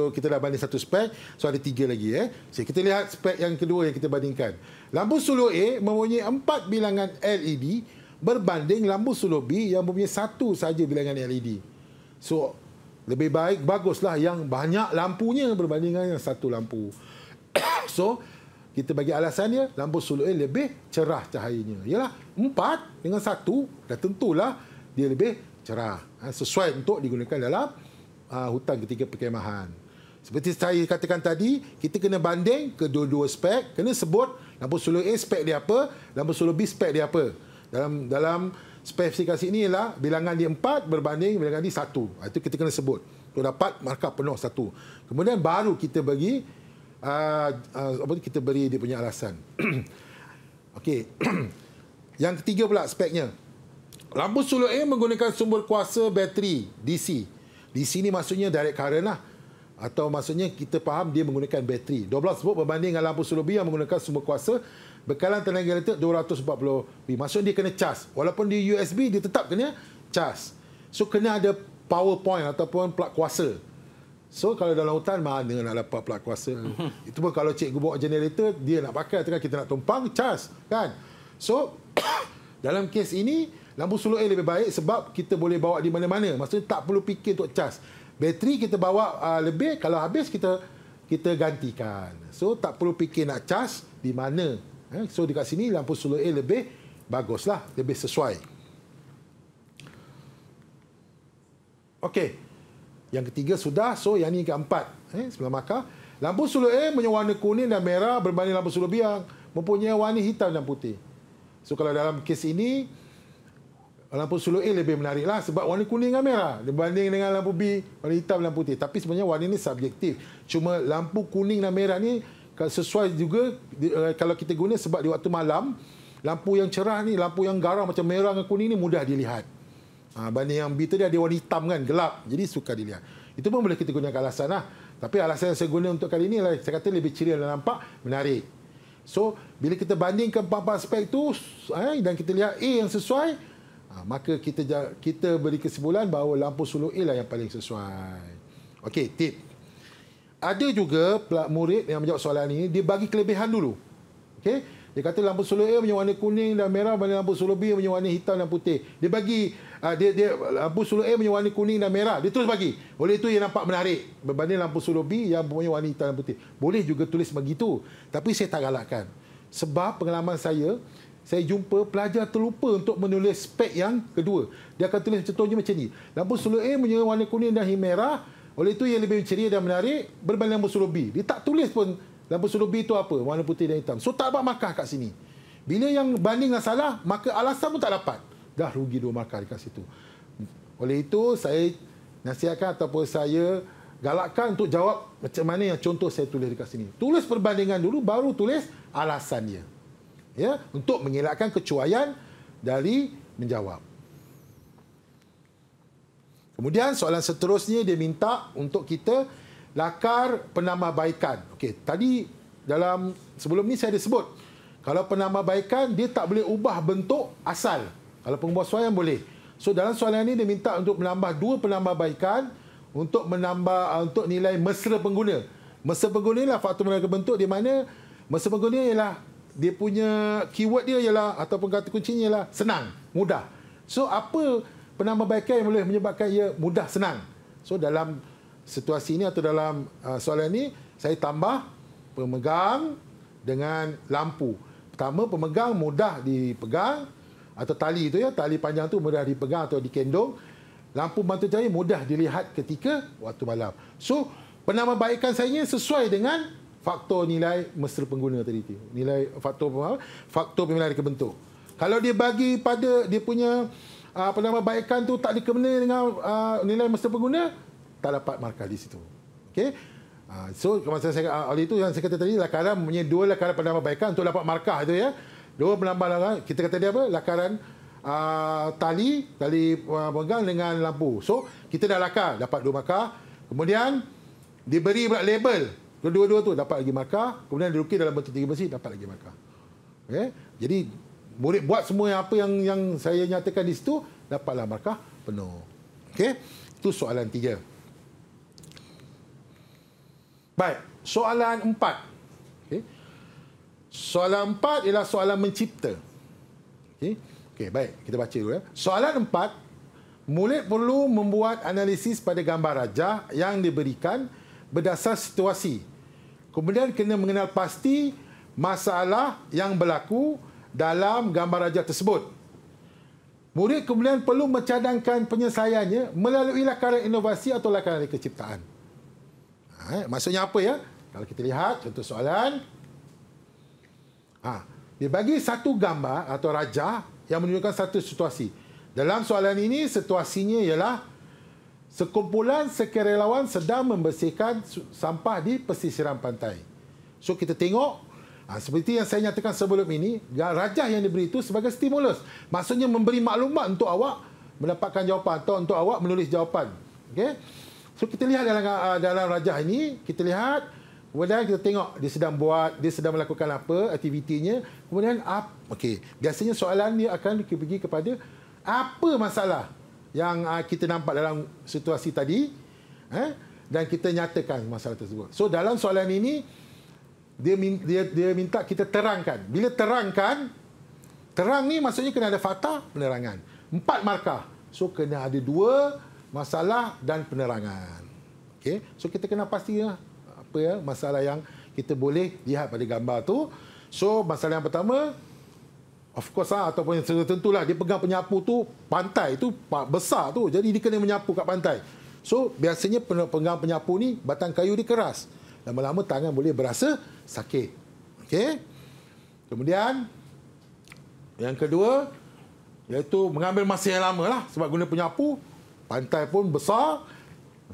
kita dah banding 1 spek, so ada 3 lagi So, kita lihat spek yang kedua yang kita bandingkan. Lampu suluh A mempunyai 4 bilangan LED berbanding lampu suluh B yang mempunyai 1 saja bilangan LED. So, lebih baik baguslah yang banyak lampunya berbanding yang 1 lampu. So, kita bagi alasannya lampu suluh A lebih cerah cahayanya. Ialah 4 dengan 1 dah tentulah dia lebih cerah. Sesuai untuk digunakan dalam hutan ketika perkemahan. Seperti saya katakan tadi, kita kena banding kedua-dua spek, kena sebut lampu suluh A spek dia apa, lampu suluh B spek dia apa. Dalam spesifikasi ini ialah bilangan dia 4 berbanding bilangan dia 1. Itu kita kena sebut. Untuk dapat markah penuh 1. Kemudian baru kita bagi kita beri dia punya alasan. Okey. Yang ketiga pula speknya. Lampu suluh A menggunakan sumber kuasa bateri DC. DC ni maksudnya direct current lah. Atau maksudnya kita faham dia menggunakan bateri. 12 volt berbanding dengan lampu suluh B yang menggunakan sumber kuasa bekalan tenaga elektrik 240 V. Maksudnya dia kena cas. Walaupun di USB dia tetap kena cas. So kena ada power point ataupun plug kuasa. So kalau dalam hutan mana nak dapat plug kuasa? Itu pun kalau cikgu bawa generator dia nak pakai atau kita nak tumpang cas kan. So dalam kes ini lampu suluh A lebih baik sebab kita boleh bawa di mana-mana. Maksudnya tak perlu fikir untuk cas. Bateri kita bawa lebih, kalau habis kita gantikan. So tak perlu fikir nak cas di mana. So dekat sini lampu suluh A lebih baguslah, lebih sesuai. Okey. Yang ketiga sudah, so yang ini keempat. 9 markah. Lampu suluh A punya warna kuning dan merah berbanding lampu suluh B yang mempunyai warna hitam dan putih. So kalau dalam kes ini lampu suluh A lebih menariklah sebab warna kuning dan merah berbanding dengan lampu B warna hitam dan putih. Tapi sebenarnya warna ini subjektif. Cuma lampu kuning dan merah ni sesuai juga kalau kita guna sebab di waktu malam lampu yang cerah ni, lampu yang garang macam merah dan kuning ni mudah dilihat. Banding yang B tadi ada warna hitam kan, gelap. Jadi suka dilihat. Itu pun boleh kita gunakan alasan lah. Tapi alasan yang saya guna untuk kali ini adalah saya kata lebih ceria dan nampak menarik. So, bila kita bandingkan empat-empat aspek itu dan kita lihat A yang sesuai, maka kita beri kesimpulan bahawa lampu sulur A lah yang paling sesuai. Okey, tip. Ada juga murid yang menjawab soalan ini, dia bagi kelebihan dulu. Okey, dia kata lampu sulur A punya warna kuning dan merah, lampu sulur B punya warna hitam dan putih. Dia bagi lampu sulur A punya warna kuning dan merah, dia terus bagi. Oleh itu ia nampak menarik berbanding lampu sulur B yang punya warna hitam dan putih. Boleh juga tulis begitu, tapi saya tak galakkan. Sebab pengalaman saya jumpa pelajar terlupa untuk menulis spek yang kedua. Dia akan tulis contohnya macam ni. Lampu sulur A punya warna kuning dan merah, oleh itu ia lebih ceria dan menarik berbanding lampu sulur B. Dia tak tulis pun lampu sulur B itu apa, warna putih dan hitam. So tak dapat markah kat sini. Bila yang banding yang salah, maka alasan pun tak dapat. Dah rugi 2 markah dekat situ. Oleh itu, saya nasihatkan ataupun saya galakkan untuk jawab macam mana yang contoh saya tulis dekat sini. Tulis perbandingan dulu, baru tulis alasan dia. Ya, untuk mengelakkan kecuaian dari menjawab. Kemudian soalan seterusnya dia minta untuk kita lakar penambahbaikan. Okey, tadi sebelum ni saya ada sebut, kalau penambahbaikan dia tak boleh ubah bentuk asal. Kalau pengemuasuaian boleh. So dalam soalan ini dia minta untuk menambah 2 penambahbaikan untuk untuk nilai mesra pengguna. Mesra pengguna ialah faktor menambahkan bentuk di mana mesra pengguna ialah dia punya keyword dia ialah ataupun kata kuncinya ialah senang, mudah. So apa penambahbaikan yang boleh menyebabkan ia mudah, senang? So dalam situasi ini atau dalam soalan ini saya tambah pemegang dengan lampu. Pertama, pemegang mudah dipegang atau tali itu ya, tali panjang tu mudah dipegang atau dikendong. Lampu bantu cahaya mudah dilihat ketika waktu malam. So, penambahbaikan saya sesuai dengan faktor nilai mesra pengguna tadi tu. Nilai faktor pemilihan reka bentuk. Kalau dia bagi pada dia punya penambahbaikan tu tak dikena dengan nilai mesra pengguna, tak dapat markah di situ. Okey. So, oleh itu yang saya kata tadi, lakaran punya 2 lakaran penambahbaikan untuk dapat markah itu ya. 2 penambah, kita kata dia apa? Lakaran tali pegang dengan lampu. So, kita dah lakar, dapat 2 markah. Kemudian, diberi label. Kedua-dua tu dapat lagi markah. Kemudian dilukis dalam bentuk 3 besi, dapat lagi markah. Okay? Jadi, murid buat semua apa yang saya nyatakan di situ, dapatlah markah penuh. Okey? Itu soalan 3. Baik, soalan 4. Okey. Soalan 4 ialah soalan mencipta. Okey, baik. Kita baca dulu ya. Soalan 4, murid perlu membuat analisis pada gambar rajah yang diberikan berdasar situasi. Kemudian kena mengenal pasti masalah yang berlaku dalam gambar rajah tersebut. Murid kemudian perlu mencadangkan penyelesaiannya melalui lakaran inovasi atau lakaran reka ciptaan. Maksudnya apa ya? Kalau kita lihat contoh soalan, dia bagi satu gambar atau rajah yang menunjukkan satu situasi. Dalam soalan ini, situasinya ialah sekumpulan sukarelawan sedang membersihkan sampah di pesisiran pantai. So, kita tengok, seperti yang saya nyatakan sebelum ini, rajah yang diberi itu sebagai stimulus. Maksudnya memberi maklumat untuk awak mendapatkan jawapan atau untuk awak menulis jawapan. Okay? So, kita lihat dalam rajah ini, kita lihat, kemudian kita tengok dia sedang melakukan apa aktivitinya. Kemudian biasanya soalan dia akan pergi kepada apa masalah yang kita nampak dalam situasi tadi, dan kita nyatakan masalah tersebut. So dalam soalan ini dia minta kita terangkan. Bila terangkan, terang ni maksudnya kena ada fakta, penerangan. 4 markah. So kena ada 2 masalah dan penerangan. Okey. So kita kena pasti apa ya masalah yang kita boleh lihat pada gambar tu. So masalah yang pertama, of course ataupun tentulah dia pegang penyapu tu, pantai tu besar tu, jadi dia kena menyapu kat pantai. So biasanya pegang penyapu ni batang kayu dia keras, lama-lama tangan boleh berasa sakit. Okey. Kemudian yang kedua iaitu mengambil masa yang lama lah, sebab guna penyapu, pantai pun besar.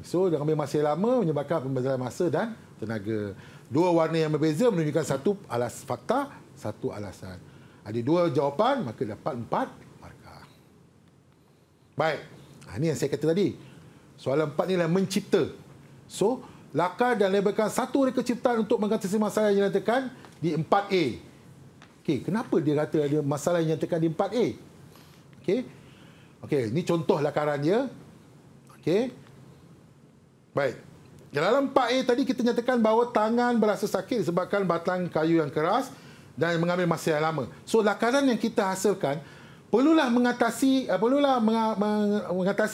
So dia ambil masa yang lama menyebabkan pembezaran masa dan tenaga. 2 warna yang berbeza menunjukkan satu fakta, satu alasan. Ada 2 jawapan, maka dapat 4 markah. Baik. Ini yang saya kata tadi. Soalan 4 ni adalah mencipta. So, lakar dan labelkan satu reka ciptaan untuk mengatasi masalah yang dinyatakan di 4A. Okey, kenapa dia kata ada masalah yang dinyatakan di 4A? Okey. Okey, ini contoh lakaran dia. Okey. Baik. Dalam 4A tadi kita nyatakan bahawa tangan berasa sakit disebabkan batang kayu yang keras dan mengambil masa yang lama. So lakaran yang kita hasilkan perlulah mengatasi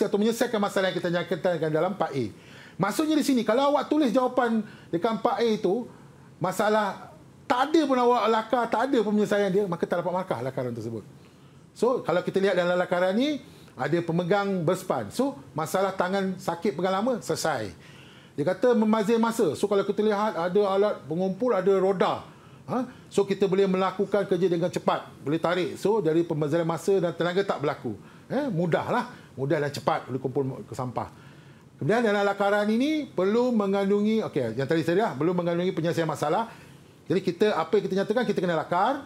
atau menyelesaikan masalah yang kita nyatakan dalam 4A. Maksudnya di sini kalau awak tulis jawapan dekat 4A itu masalah tak ada pun awak lakar, tak ada pun penyelesaian dia, maka tak dapat markah lakaran tersebut. So kalau kita lihat dalam lakaran ni ada pemegang berspan. So masalah tangan sakit pegang lama selesai. Dia kata memazir masa. So kalau kita lihat ada alat pengumpul, ada roda. So kita boleh melakukan kerja dengan cepat. Boleh tarik. So dari pemaziran masa dan tenaga tak berlaku. Mudahlah. Mudah dan cepat boleh kumpul ke sampah. Kemudian dalam lakaran ini perlu mengandungi, okey, yang tadi saya dah, perlu mengandungi penyelesaian masalah. Jadi kita, apa yang kita nyatakan, kita kena lakar.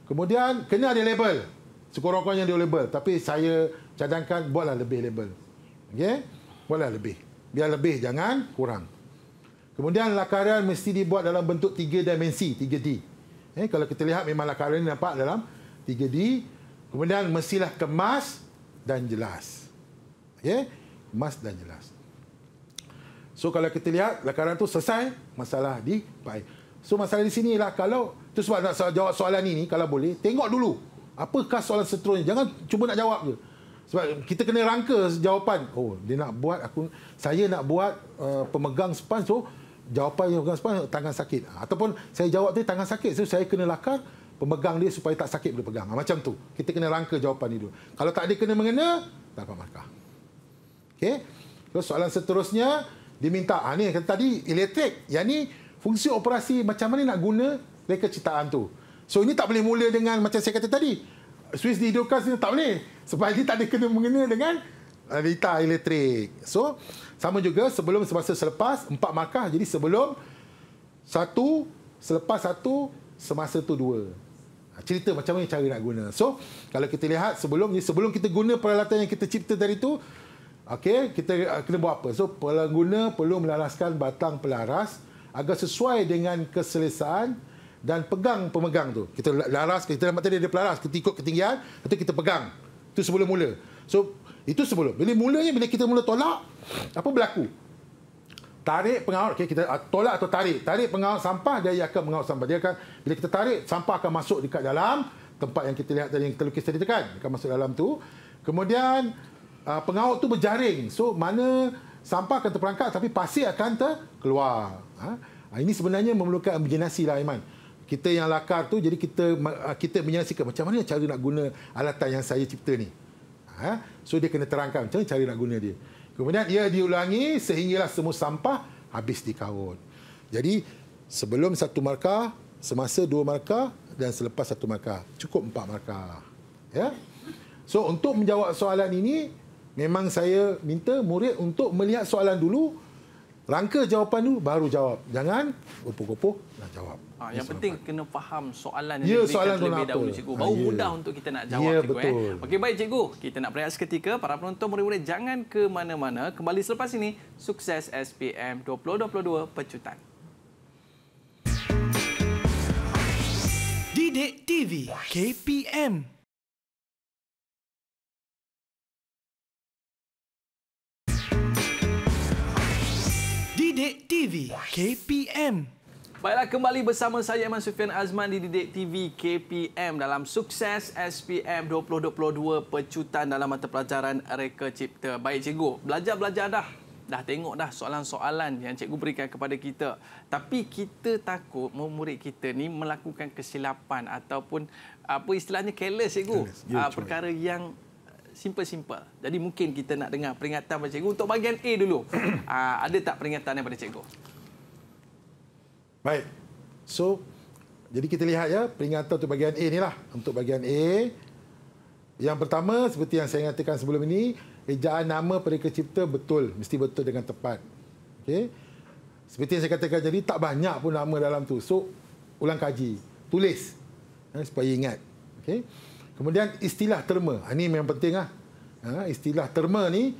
Kemudian kena ada label. Sekurang-kurangnya dia label. Tapi saya cadangkan buatlah lebih label. Okey? Buatlah lebih. Biar lebih, jangan kurang. Kemudian lakaran mesti dibuat dalam bentuk 3 dimensi, 3D. Kalau kita lihat memang lakaran ini nampak dalam 3D. Kemudian mestilah kemas dan jelas. Okey? Kemas dan jelas. So kalau kita lihat lakaran tu selesai, masalah di baik. So masalah di sini ialah kalau tu sebab nak jawab soalan ini kalau boleh, tengok dulu apakah soalan seterusnya. Jangan cuba nak jawab je. Sebab kita kena rangka jawapan. Oh, dia nak buat saya nak buat pemegang span, so jawapan yang pemegang span tangan sakit. Ataupun saya jawab tu tangan sakit, so saya kena lakar pemegang dia supaya tak sakit boleh pegang. Macam tu. Kita kena rangka jawapan ni dulu. Kalau tak ada kena mengena, tak dapat markah. Okey. Terus soalan seterusnya diminta. Ni kata tadi elektrik. Yang ni fungsi operasi macam mana nak guna reka ciptaan tu. So ini tak boleh mula dengan macam saya kata tadi. Switch dihidupkan sini tak boleh. Sebab ini tak ada kena mengena dengan litar elektrik. So, sama juga sebelum, semasa, selepas, 4 markah. Jadi sebelum 1, selepas 1, semasa tu 2. Cerita macam mana cara nak guna. So, kalau kita lihat sebelum kita guna peralatan yang kita cipta tadi tu, okey, kita kena buat apa? So, pengguna perlu melaraskan batang pelaras agar sesuai dengan keselesaan dan pegang pemegang tu. Kita laras, kita dapat tadi ada pelaras, kita ikut ketinggian, atau kita pegang. Itu sebelum mula. So, itu sebelum. Bila kita mula tolak, apa berlaku? Tarik pengaut, okay, kita tolak atau tarik. Tarik pengaut sampah, dia akan mengaut sampah. Dia akan, bila kita tarik, sampah akan masuk dekat dalam tempat yang kita lihat tadi, yang kita lukis tadi tekan. Akan masuk dalam tu. Kemudian, pengaut tu berjaring. So, mana sampah akan terperangkap, tapi pasir akan terkeluar. Ini sebenarnya memerlukan imaginasi lah, Aiman. Kita yang lakar tu, jadi kita menyaksikan macam mana cara nak guna alatan yang saya cipta ni. So dia kena terangkan macam mana cara nak guna dia. Kemudian ia diulangi sehinggalah semua sampah habis dikaut. Jadi sebelum 1 markah, semasa 2 markah dan selepas 1 markah. Cukup 4 markah. Ya. So untuk menjawab soalan ini, memang saya minta murid untuk melihat soalan dulu, rangka jawapan dulu, baru jawab. Jangan gopoh-gopoh nak jawab. Yang penting kena faham soalan yang diberikan terlebih dahulu, cikgu. Baru mudah untuk kita nak jawab, cikgu. Betul. Okey, baik, cikgu. Kita nak berehat seketika. Para penonton, murid-murid jangan ke mana-mana. Kembali selepas ini, sukses SPM 2022 Pecutan. Didik TV KPM. Didik TV KPM. Baiklah, kembali bersama saya Iman Sufian Azman di Didik TV KPM dalam Sukses SPM 2022 Pecutan dalam mata pelajaran Reka Cipta. Baik, cikgu, belajar dah tengok dah soalan-soalan yang cikgu berikan kepada kita. Tapi kita takut murid kita ni melakukan kesilapan ataupun apa istilahnya careless, cikgu. Perkara yang simple-simple. Jadi mungkin kita nak dengar peringatan daripada cikgu untuk bahagian A dulu. Ada tak peringatan daripada cikgu? Baik. So, jadi kita lihat ya, peringatan untuk bahagian A ni lah. Untuk bahagian A, yang pertama, seperti yang saya nyatakan sebelum ini, ejaan nama Reka Cipta betul. Mesti betul dengan tepat. Okay? Seperti yang saya katakan jadi, tak banyak pun nama dalam tu. So, ulang kaji. Tulis. Supaya ingat. Okay? Kemudian, istilah terma. Ini memang penting lah. Istilah terma ni,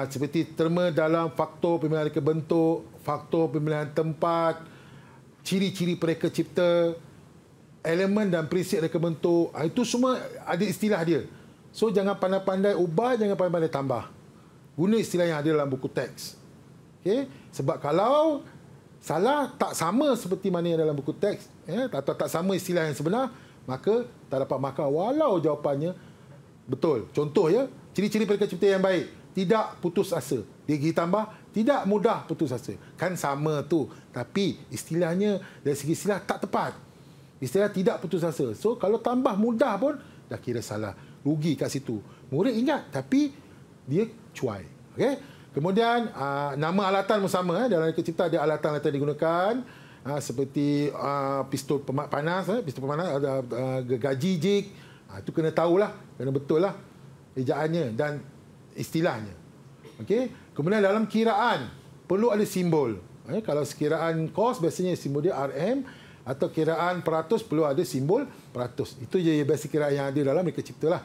seperti terma dalam faktor pemilihan reka bentuk, faktor pemilihan tempat, ciri-ciri Reka Cipta, elemen dan prinsip reka bentuk, itu semua ada istilah dia. So jangan pandai-pandai ubah, jangan pandai-pandai tambah. Guna istilah yang ada dalam buku teks. Okey, sebab kalau salah tak sama seperti mana yang dalam buku teks, atau tak sama istilah yang sebenar, maka tak dapat markah walau jawapannya betul. Contoh ya, ciri-ciri peringkat cipta yang baik, tidak putus asa. Dia tambah, tidak mudah putus asa. Kan sama tu, tapi istilahnya dari segi istilah tak tepat. Istilah tidak putus asa. So kalau tambah mudah pun dah kira salah. Rugi kat situ. Murid ingat tapi dia cuai. Okey. Kemudian nama alatan pun sama. Dalam reka cipta ada alatan-alatan digunakan. Seperti pistol panas, pistol panas, ada gergaji, jig. Itu kena tahulah, kena betul lah ejaannya dan istilahnya. Okey. Kemudian dalam kiraan perlu ada simbol. Kalau sekiraan kos biasanya simbol dia RM, atau kiraan peratus perlu ada simbol peratus. Itu je biasa kiraan yang ada dalam reka cipta lah.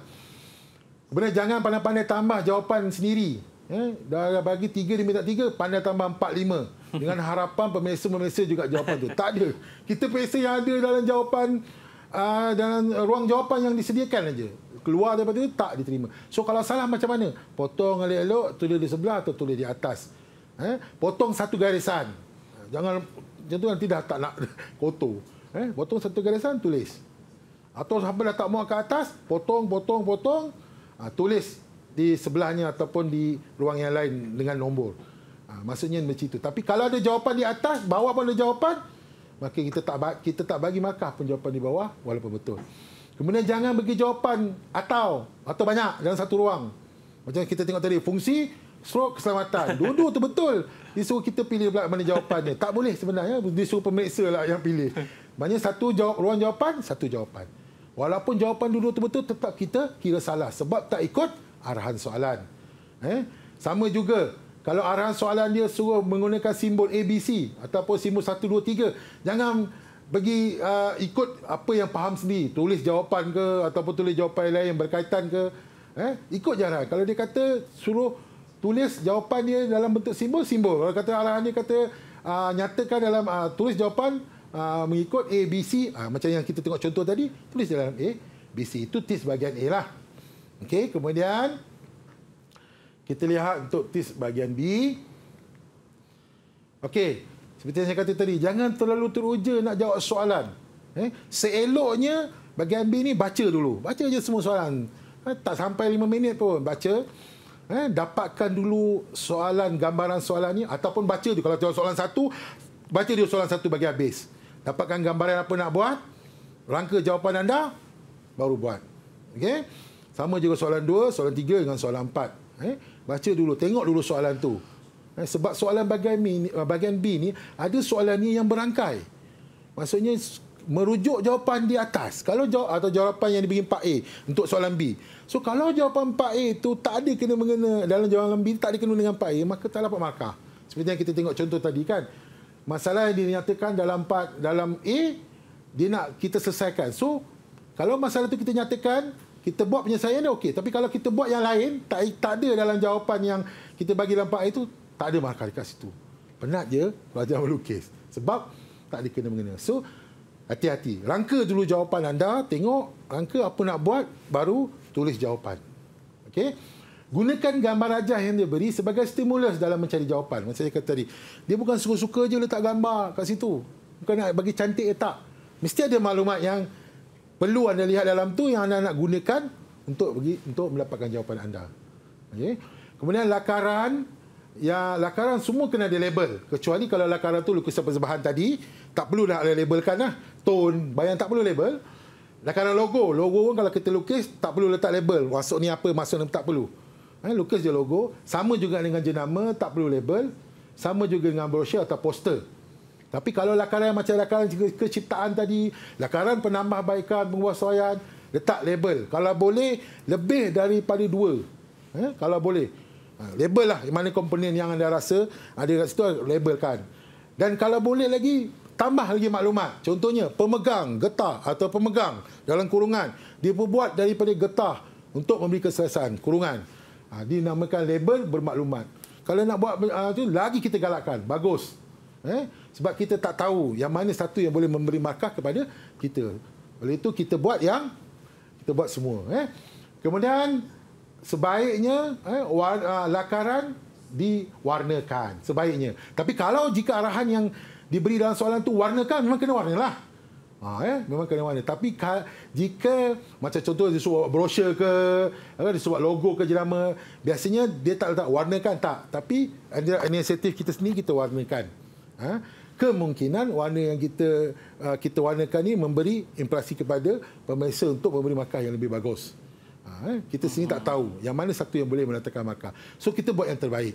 Kemudian jangan pandai-pandai tambah jawapan sendiri. Dah bagi 3 dia minta 3, pandai tambah 4, 5. Dengan harapan pemirsa-pemirsa juga jawapan tu. Tak ada. Kita pemirsa yang ada dalam jawapan, dalam ruang jawapan yang disediakan aja. Keluar daripada itu tak diterima. So kalau salah macam mana? Potong elok-elok, tulis di sebelah atau tulis di atas. Potong satu garisan. Jangan macam tu nanti dah tak nak kotor. Potong satu garisan, tulis. Atau sampai dah tak muat ke atas, potong. Tulis di sebelahnya ataupun di ruang yang lain dengan nombor. Maksudnya macam itu. Tapi kalau ada jawapan di atas, bawah pun ada jawapan, maka kita tak bagi markah pun jawapan di bawah walaupun betul. Kemudian jangan bagi jawapan atau banyak dalam satu ruang. Macam kita tengok tadi, fungsi stroke keselamatan. Dua-dua tu betul. Disuruh kita pilih pula mana jawapannya. Tak boleh sebenarnya. Disuruh pemeriksa lah yang pilih. Maknanya ruang jawapan, satu jawapan. Walaupun jawapan dua-dua tu betul, tetap kita kira salah. Sebab tak ikut arahan soalan. Sama juga. Kalau arahan soalan dia suruh menggunakan simbol ABC ataupun simbol 1, 2, 3. Jangan bagi ikut apa yang faham sendiri. Tulis jawapan ke ataupun tulis jawapan lain yang berkaitan ke. Ikut jangan. Kalau dia kata suruh tulis jawapan dia dalam bentuk simbol. Kalau kata arahan dia kata nyatakan dalam tulis jawapan mengikut A, B, C. Macam yang kita tengok contoh tadi. Tulis dalam A, B, C. Itu tips bahagian A lah. Okey, kemudian kita lihat untuk tips bahagian B. Okey, seperti yang saya kata tadi, jangan terlalu teruja nak jawab soalan. Seeloknya bahagian B ni baca dulu. Baca je semua soalan. Tak sampai 5 minit pun baca. Dapatkan dulu soalan, gambaran soalan ni, ataupun baca tu. Kalau tengok soalan 1, baca dia soalan 1 bagi habis. Dapatkan gambaran apa nak buat, rangka jawapan anda, baru buat. Okey? Sama juga soalan 2, soalan 3 dengan soalan 4. Baca dulu, tengok dulu soalan tu. Sebab soalan bahagian B ni ada soalan ni yang berangkai. Maksudnya merujuk jawapan di atas. Kalau atau jawapan yang diberi 4A untuk soalan B. So kalau jawapan 4A tu tak ada kena mengena dalam jawapan B, tak ada kena dengan 4A, maka tak dapat markah. Seperti yang kita tengok contoh tadi kan. Masalah yang dinyatakan dalam A, dia nak kita selesaikan. So kalau masalah tu kita nyatakan, kita buat penyelesaian dia okey. Tapi kalau kita buat yang lain, tak ada dalam jawapan yang kita bagi dalam 4A itu, tak ada markah dekat situ. Penat je belajar melukis. Sebab tak ada kena mengena. So hati-hati. Rangka dulu jawapan anda, tengok rangka apa nak buat, baru tulis jawapan. Okey? Gunakan gambar rajah yang dia beri sebagai stimulus dalam mencari jawapan. Macam saya kata tadi. Dia bukan suka-suka je letak gambar kat situ. Bukan nak bagi cantik tak. Mesti ada maklumat yang perlu anda lihat dalam tu yang anda nak gunakan untuk mendapatkan jawapan anda. Okey? Kemudian lakaran semua kena ada label. Kecuali kalau lakaran tu lukisan persembahan tadi, tak perlu nak labelkan lah. Tone, bayang tak perlu label. Lakaran logo pun kalau kita lukis, tak perlu letak label. Maksud ni apa, maksud ni tak perlu. Lukis je logo. Sama juga dengan jenama, tak perlu label. Sama juga dengan brosur atau poster. Tapi kalau lakaran macam lakaran keciptaan tadi, lakaran penambahbaikan, penguasaan, letak label. Kalau boleh, lebih daripada 2. Kalau boleh. Label lah mana komponen yang anda rasa ada kat situ, labelkan. Dan kalau boleh lagi, tambah lagi maklumat. Contohnya, pemegang getah atau pemegang dalam kurungan, dia berbuat daripada getah untuk memberi keselesaan kurungan. Dinamakan label bermaklumat. Kalau nak buat tu lagi kita galakkan. Bagus. Sebab kita tak tahu yang mana satu yang boleh memberi markah kepada kita. Oleh itu kita buat semua. Kemudian sebaiknya lakaran diwarnakan sebaiknya. Tapi kalau jika arahan yang diberi dalam soalan tu warnakan, memang kena warnalah. Memang kena warna. Tapi jika macam contoh dia suruh brosur ke, dia suruh logo ke jenama, biasanya dia tak letak warnakan tak. Tapi inisiatif kita sendiri kita warnakan. Kemungkinan warna yang kita warnakan ni memberi impresi kepada pemirsa untuk memberi markah yang lebih bagus. Kita sendiri tak tahu yang mana satu yang boleh mendatangkan markah. So kita buat yang terbaik.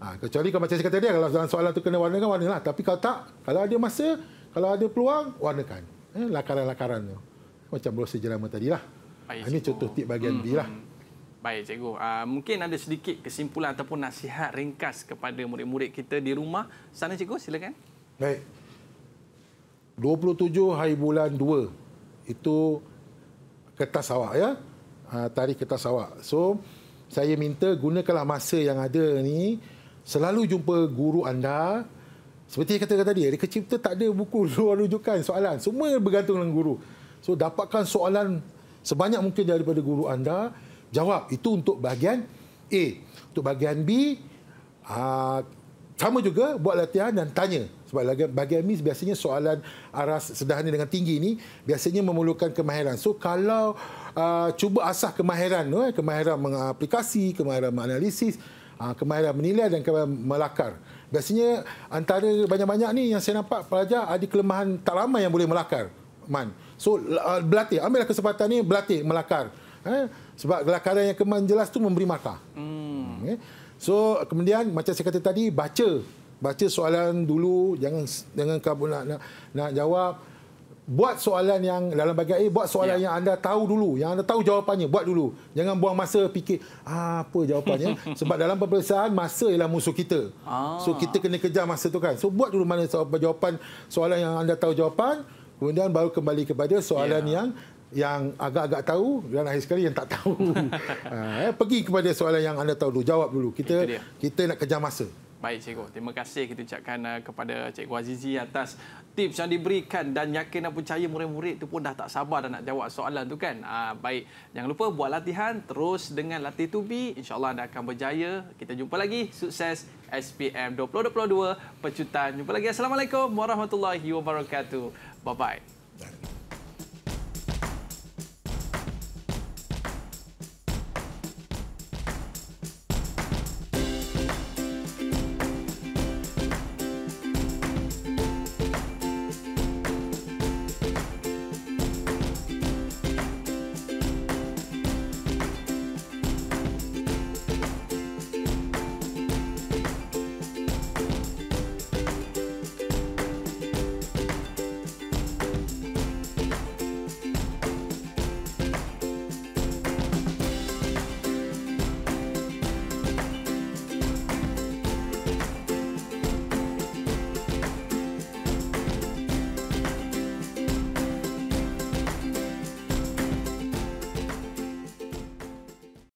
Kecuali kalau macam saya kata dia, kalau dalam soalan tu kena warnakan, warnalah. Tapi kalau tak, kalau ada masa, kalau ada peluang, warnakan. Lakaran-lakaran tu. Macam brosur jenama tadilah. Ini contoh tip bahagian B lah. Baik, cikgu. Mungkin ada sedikit kesimpulan ataupun nasihat ringkas kepada murid-murid kita di rumah. Sana, cikgu, silakan. Baik. 27 hari bulan 2 itu kertas awak ya. Tarikh kertas awak. So, saya minta gunakanlah masa yang ada ni selalu jumpa guru anda. Seperti yang katakan tadi, dari kecil kita tak ada buku rujukan soalan. Semua bergantung dengan guru. So, dapatkan soalan sebanyak mungkin daripada guru anda. Jawab. Itu untuk bahagian A. Untuk bahagian B, sama juga buat latihan dan tanya. Sebab bahagian B biasanya soalan aras sederhana dengan tinggi ni biasanya memerlukan kemahiran. So kalau cuba asah kemahiran, kemahiran mengaplikasi, kemahiran menganalisis, kemahiran menilai dan kemahiran melakar. Biasanya antara banyak-banyak ni yang saya nampak pelajar ada kelemahan, tak ramai yang boleh melakar. So berlatih, ambillah kesempatan ni berlatih melakar. Sebab kelakaran yang jelas tu memberi markah. So kemudian macam saya kata tadi, baca soalan dulu, jangan kamu nak jawab. Buat soalan yang dalam bahagian A, buat soalan yang anda tahu dulu, yang anda tahu jawapannya, buat dulu. Jangan buang masa fikir apa jawapannya. Sebab dalam peperiksaan masa ialah musuh kita. So kita kena kejar masa tu kan. So buat dulu mana jawapan soalan yang anda tahu jawapan, kemudian baru kembali kepada soalan yang agak-agak tahu dan akhir sekali yang tak tahu. Pergi kepada soalan yang anda tahu dulu, jawab dulu. Kita nak kejar masa. Baik, cikgu. Terima kasih kita ucapkan kepada Cikgu Azizi atas tips yang diberikan dan yakin dan percaya murid-murid tu pun dah tak sabar dan nak jawab soalan tu kan. Baik, jangan lupa buat latihan terus dengan latih tubi. InsyaAllah anda akan berjaya. Kita jumpa lagi. Sukses SPM 2022 Pecutan. Jumpa lagi. Assalamualaikum warahmatullahi wabarakatuh. Bye-bye.